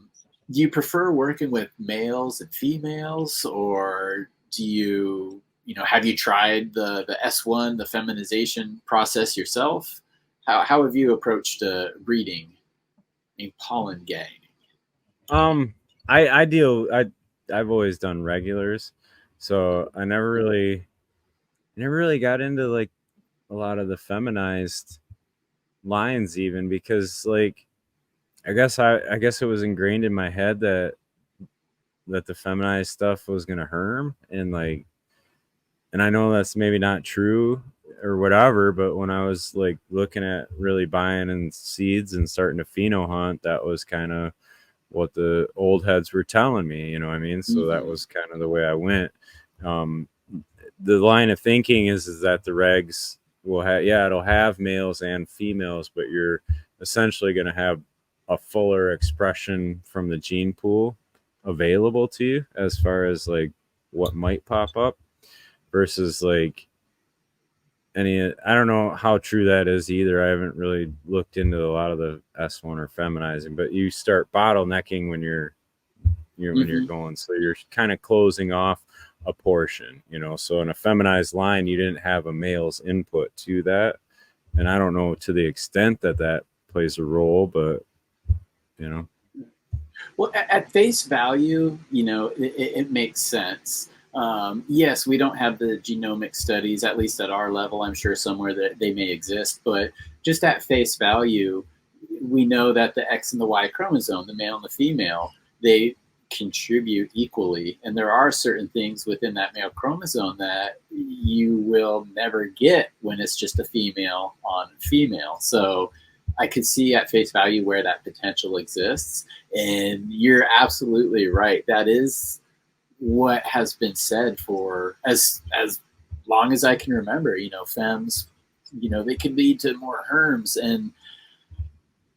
you prefer working with males and females, or do you have you tried the S1, the feminization process yourself? How have you approached breeding in pollen gang? I've always done regulars, so I never really got into like a lot of the feminized lines, even because like I guess it was ingrained in my head that the feminized stuff was gonna harm, and I know that's maybe not true or whatever, but when I was like looking at really buying in seeds and starting to pheno hunt, that was kind of what the old heads were telling me, you know what I mean? So that was kind of the way I went. The line of thinking is that the regs will have, it'll have males and females, but you're essentially going to have a fuller expression from the gene pool available to you as far as like what might pop up versus like I don't know how true that is either. I haven't really looked into a lot of the S1 or feminizing, but you start bottlenecking when you're going, so you're kind of closing off a portion, so in a feminized line, you didn't have a male's input to that. And I don't know to the extent that plays a role, but Well, at face value, it makes sense. Yes, we don't have the genomic studies, at least at our level. I'm sure somewhere that they may exist, but just at face value, we know that the X and the Y chromosome, the male and the female, they contribute equally. And there are certain things within that male chromosome that you will never get when it's just a female on female. So I could see at face value where that potential exists. And you're absolutely right. That is what has been said for as long as I can remember. Femmes, they can lead to more herms, and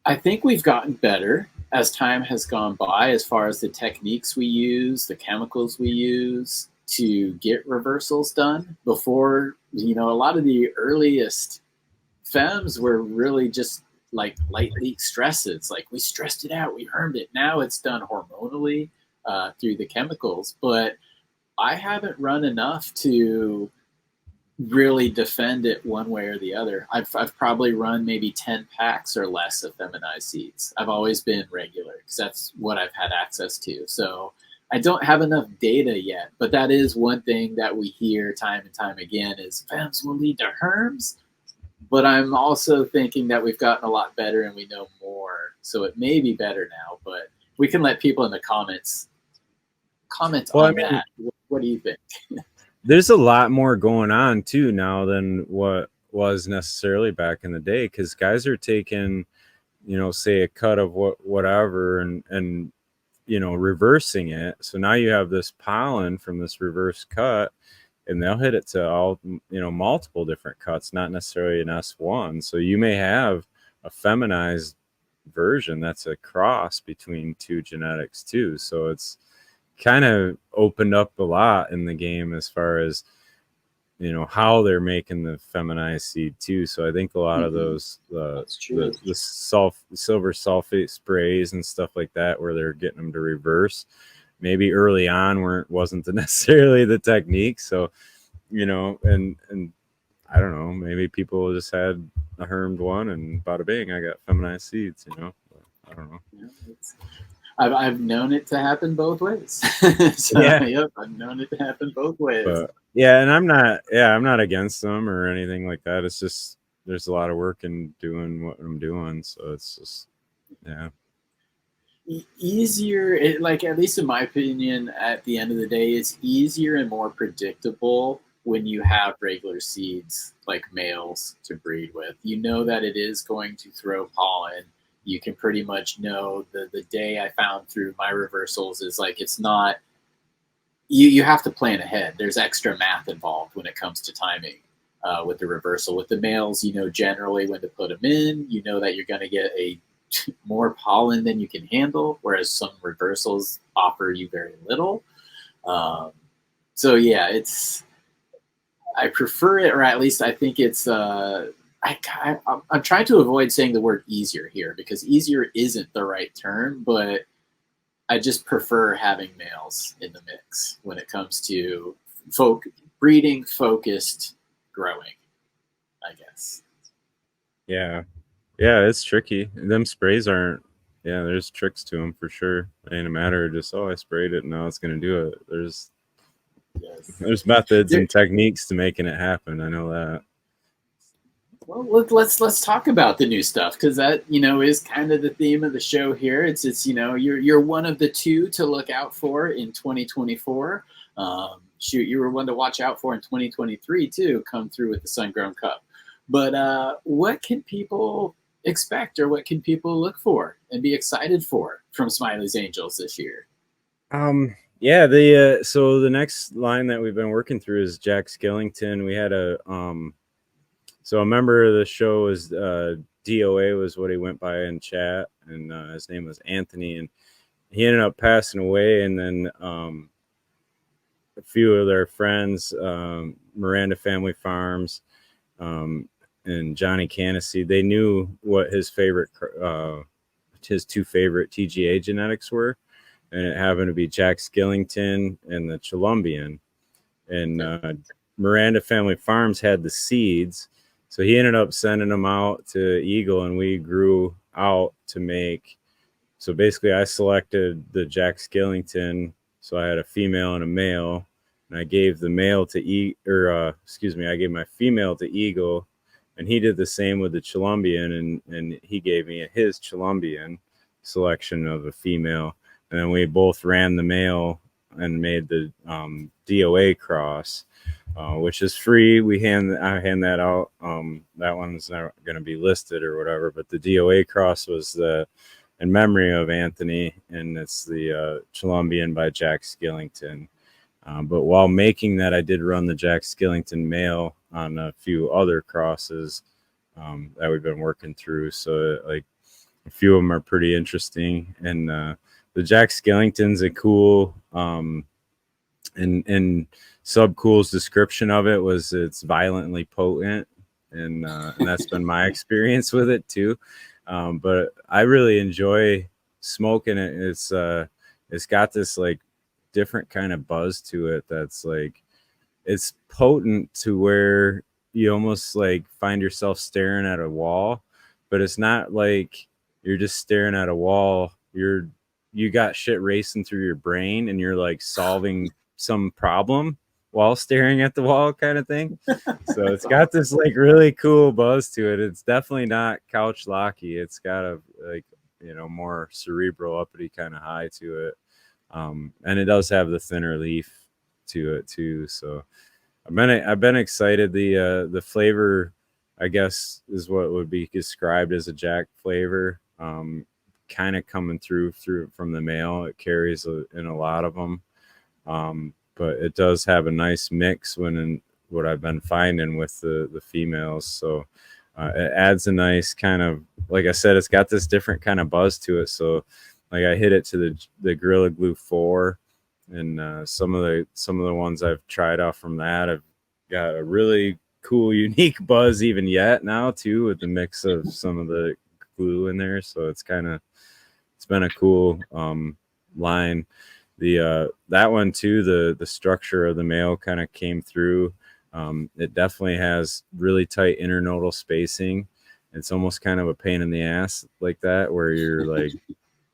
I think we've gotten better as time has gone by as far as the techniques we use, the chemicals we use to get reversals done. Before, a lot of the earliest femmes were really just like light leak stresses. Like, we stressed it out, we hermed it. Now it's done hormonally through the chemicals, but I haven't run enough to really defend it one way or the other. I've probably run maybe 10 packs or less of feminized seeds. I've always been regular because that's what I've had access to. So I don't have enough data yet, but that is one thing that we hear time and time again is femmes will lead to herms. But I'm also thinking that we've gotten a lot better and we know more. So it may be better now, but we can let people in the comments comment on that. What do you think? There's a lot more going on too now than what was necessarily back in the day, because guys are taking, say a cut of whatever and reversing it. So now you have this pollen from this reverse cut, and they'll hit it to all, multiple different cuts, not necessarily an S1. So you may have a feminized version that's a cross between two genetics too. So it's kind of opened up a lot in the game as far as, how they're making the feminized seed too. So I think a lot of those, the silver sulfate sprays and stuff like that, where they're getting them to reverse, maybe early on wasn't necessarily the technique. So, and I don't know, maybe people just had a hermed one and bada bing, I got feminized seeds, but I don't know. I've known it to happen both ways. Yep, I've known it to happen both ways. But, and I'm not against them or anything like that. It's just there's a lot of work in doing what I'm doing, so it's just easier. Like, at least in my opinion, at the end of the day, it's easier and more predictable when you have regular seeds like males to breed with. You know that it is going to throw pollen. You can pretty much know the day I found through my reversals is like, it's not, you have to plan ahead. There's extra math involved when it comes to timing with the reversal. With the males, generally when to put them in, that you're going to get more pollen than you can handle, whereas some reversals offer you very little. So yeah, I prefer it, or at least I think it's, I'm trying to avoid saying the word easier here because easier isn't the right term, but I just prefer having males in the mix when it comes to breeding focused growing, I guess. Yeah, it's tricky. Them sprays aren't. Yeah, there's tricks to them for sure. It ain't a matter of just, I sprayed it and now it's gonna do it. There's methods and techniques to making it happen. I know that. Well, let's talk about the new stuff, because that is kind of the theme of the show here. It's you're one of the two to look out for in 2024. You were one to watch out for in 2023 too. Come through with the Sungrown Cup. But what can people expect, or what can people look for and be excited for from Smiley's Angels this year? So the next line that we've been working through is Jack Skellington. We had so a member of the show was DOA was what he went by in chat, and his name was Anthony, and he ended up passing away. And then a few of their friends, Miranda Family Farms, and Johnny Canasy, they knew what his two favorite TGA genetics were, and it happened to be Jack Skellington and the Colombian. And Miranda Family Farms had the seeds. So he ended up sending them out to Eagle, and we grew out to make So basically I selected the Jack Skellington. So I had a female and a male, and I gave the male to I gave my female to Eagle, and he did the same with the Colombian, and he gave me his Colombian selection of a female. And then we both ran the male and made the DOA cross, which is free. I hand that out. That one's not going to be listed or whatever, but the DOA cross was in memory of Anthony, and it's the Colombian by Jack Skellington. But while making that, I did run the Jack Skellington male on a few other crosses that we've been working through. So like a few of them are pretty interesting, and the Jack Skellington's a cool. And Subcool's description of it was it's violently potent, and that's been my experience with it too. But I really enjoy smoking it. It's got this like different kind of buzz to it that's like it's potent to where you almost like find yourself staring at a wall, but it's not like you're just staring at a wall. You got shit racing through your brain, and you're like solving some problem while staring at the wall kind of thing. So it's got this like really cool buzz to it. It's definitely not couch locky. It's got a like, more cerebral uppity kind of high to it. And it does have the thinner leaf to it too. So I've been excited. The flavor, I guess, is what would be described as a Jack flavor. Kind of coming through from the male. It carries in a lot of them. But it does have a nice mix what I've been finding with the females. So it adds a nice kind of, like I said, it's got this different kind of buzz to it. So like I hit it to the Gorilla Glue 4, and some of the ones I've tried off from that have got a really cool, unique buzz even yet now too, with the mix of some of the glue in there. So it's been a cool line. That one too, the structure of the male kind of came through. It definitely has really tight internodal spacing. It's almost kind of a pain in the ass like that, where you're like,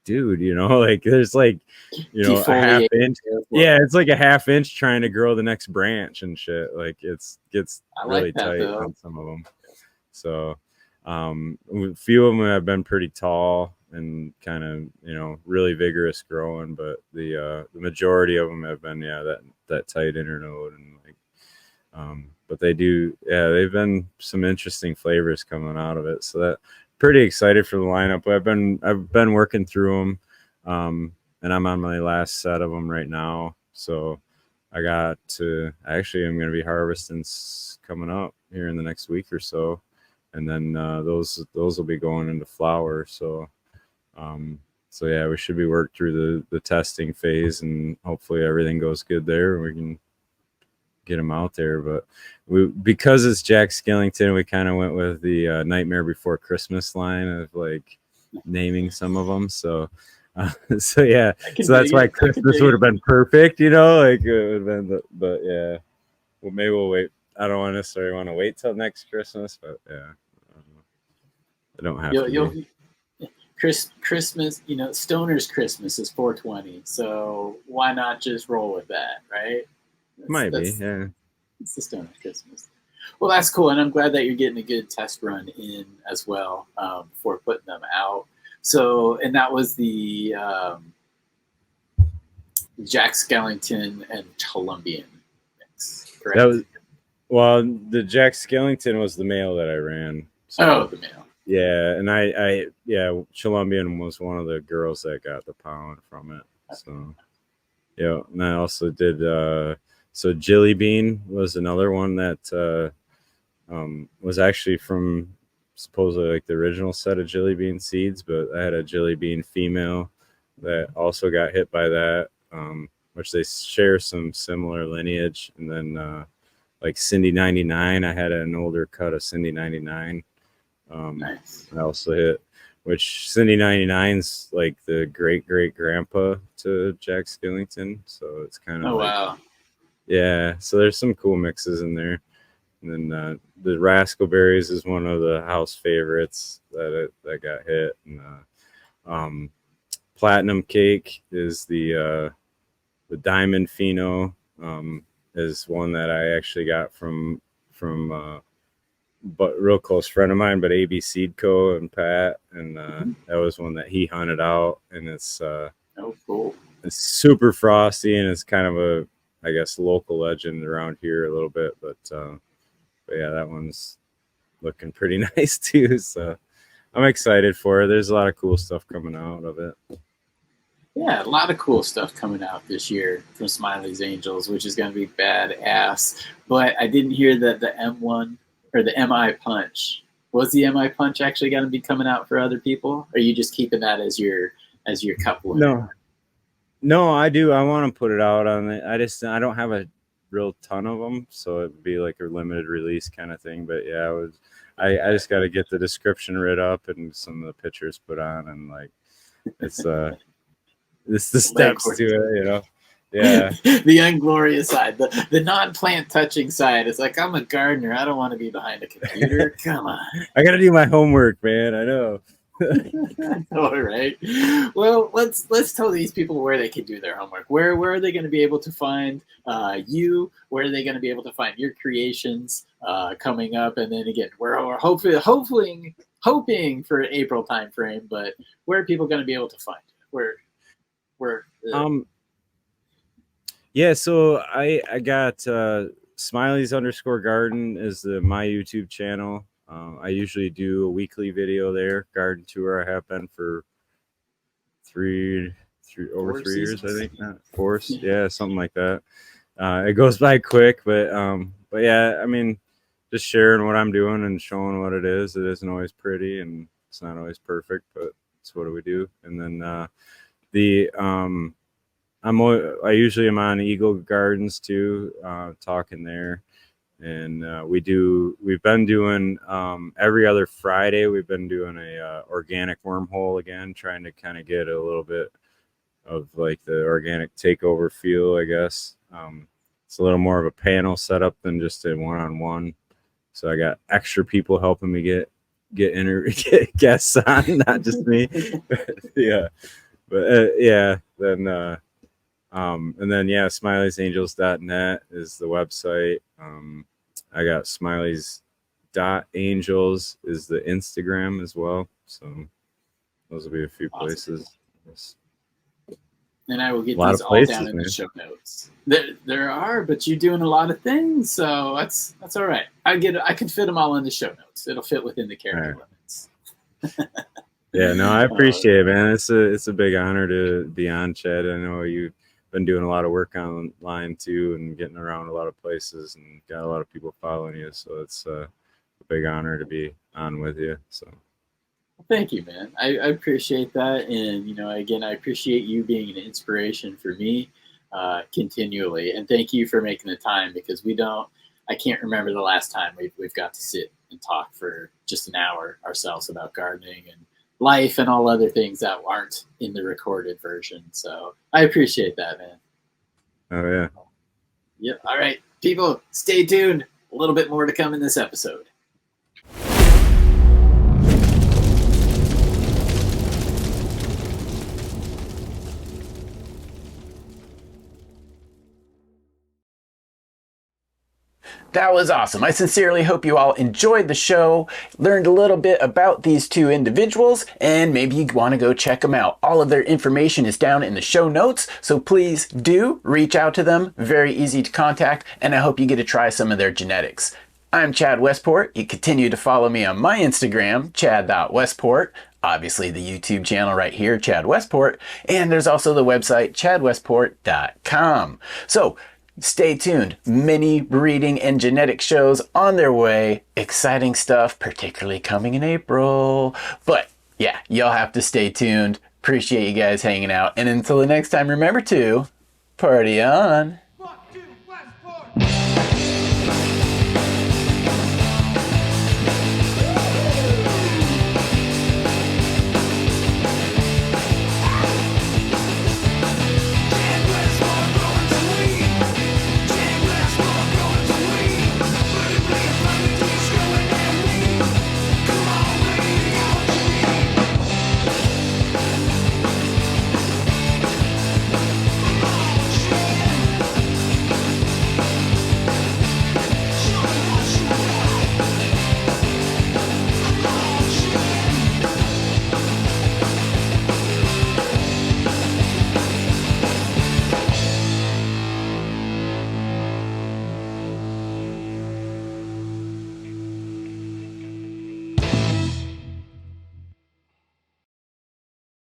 dude, like there's like, a half inch. Yeah, it's like a half inch trying to grow the next branch and shit. Like gets really tight on some of them. So a few of them have been pretty tall and kind of really vigorous growing, but the majority of them have been that tight internode, and like but they've been some interesting flavors coming out of it. So that pretty excited for the lineup. I've been working through them, and I'm on my last set of them right now. So I'm going to be harvesting coming up here in the next week or so, and then those will be going into flower. So yeah, we should be worked through the testing phase, and hopefully everything goes good there. We can get them out there. But because it's Jack Skellington, we kind of went with the Nightmare Before Christmas line of like naming some of them. So yeah, so that's why Christmas would have been perfect, like it would have been. But yeah, well, maybe we'll wait. I don't necessarily want to wait till next Christmas, but yeah, I don't have to. Christmas, Stoner's Christmas is 420, so why not just roll with that, right? Yeah. It's the Stoner's Christmas. Well, that's cool, and I'm glad that you're getting a good test run in as well before putting them out. So, and that was the Jack Skellington and Colombian mix, correct? The Jack Skellington was the male that I ran. So, the male. Yeah, and Colombian was one of the girls that got the pollen from it. So, yeah, and I also did. So Jilly Bean was another one that was actually from supposedly like the original set of Jilly Bean seeds, but I had a Jilly Bean female that also got hit by that, which they share some similar lineage. And then like Cindy 99, I had an older cut of Cindy 99. Nice. I also hit, which Cindy 99's like the great grandpa to Jack Skellington, so it's kind of wow. Yeah, so there's some cool mixes in there. And then the Raspberries is one of the house favorites that got hit. And Platinum Cake is the Diamond Pheno, is one that I actually got from but real close friend of mine, but AB Seed Co. and Pat, and that was one that he hunted out, and it's cool. It's super frosty, and it's kind of a, I guess, local legend around here a little bit, but yeah, that one's looking pretty nice too. So I'm excited for it. There's a lot of cool stuff coming out of it. Yeah, a lot of cool stuff coming out this year from Smiley's Angels, which is going to be badass. But I didn't hear that the M1 or the MI Punch. Was the MI Punch actually going to be coming out for other people? Or are you just keeping that as your cup winner? No, I do. I want to put it out on it. I don't have a real ton of them, so it'd be like a limited release kind of thing. But yeah, I just got to get the description read up and some of the pictures put on, and like it's the steps to it, you know. Yeah. The unglorious side, the non-plant touching side. It's like, I'm a gardener. I don't want to be behind a computer. Come on. I got to do my homework, man. I know. All right. Well, let's tell these people where they can do their homework. Where are they going to be able to find you? Where are they going to be able to find your creations coming up? And then again, we're hoping for an April time frame, but where are people going to be able to find you? Yeah, so I got Smiley's _garden is my YouTube channel. I usually do a weekly video there, garden tour. I have been for over 3 years, I think. Not 4, yeah, something like that. It goes by quick, but yeah, I mean, just sharing what I'm doing and showing what it is. It isn't always pretty, and it's not always perfect, but it's what do we do. And then I usually am on Eagle Gardens too, talking there. And we've been doing every other Friday. We've been doing a organic wormhole again, trying to kind of get a little bit of like the organic takeover feel, I guess. It's a little more of a panel setup than just a one-on-one. So I got extra people helping me get guests on, not just me. Yeah, but yeah, then and then yeah, smileysangels.net is the website. I got smileys.angels is the Instagram as well. So those will be a few places. And I will get these all down in the show notes. There are, but you're doing a lot of things, so that's all right. I can fit them all in the show notes. It'll fit within the character limits. Yeah, no, I appreciate it, man. It's a big honor to be on, Chad. I know you've been doing a lot of work online too, and getting around a lot of places, and got a lot of people following you. So it's a big honor to be on with you. So thank you, man. I appreciate that, and again, I appreciate you being an inspiration for me continually. And thank you for making the time, because I can't remember the last time we've got to sit and talk for just an hour ourselves about gardening and life and all other things that aren't in the recorded version. So I appreciate that, man. Oh yeah. Yep. All right, people, stay tuned. A little bit more to come in this episode. That was awesome. I sincerely hope you all enjoyed the show, learned a little bit about these two individuals, and maybe you want to go check them out. All of their information is down in the show notes, so please do reach out to them. Very easy to contact, and I hope you get to try some of their genetics. I'm Chad Westport. You continue to follow me on my Instagram, chad.westport. Obviously the YouTube channel right here, Chad Westport, and there's also the website, chadwestport.com. So stay tuned. Many breeding and genetic shows on their way. Exciting stuff, particularly coming in April. But yeah, you'll have to stay tuned. Appreciate you guys hanging out. And until the next time, remember to party on.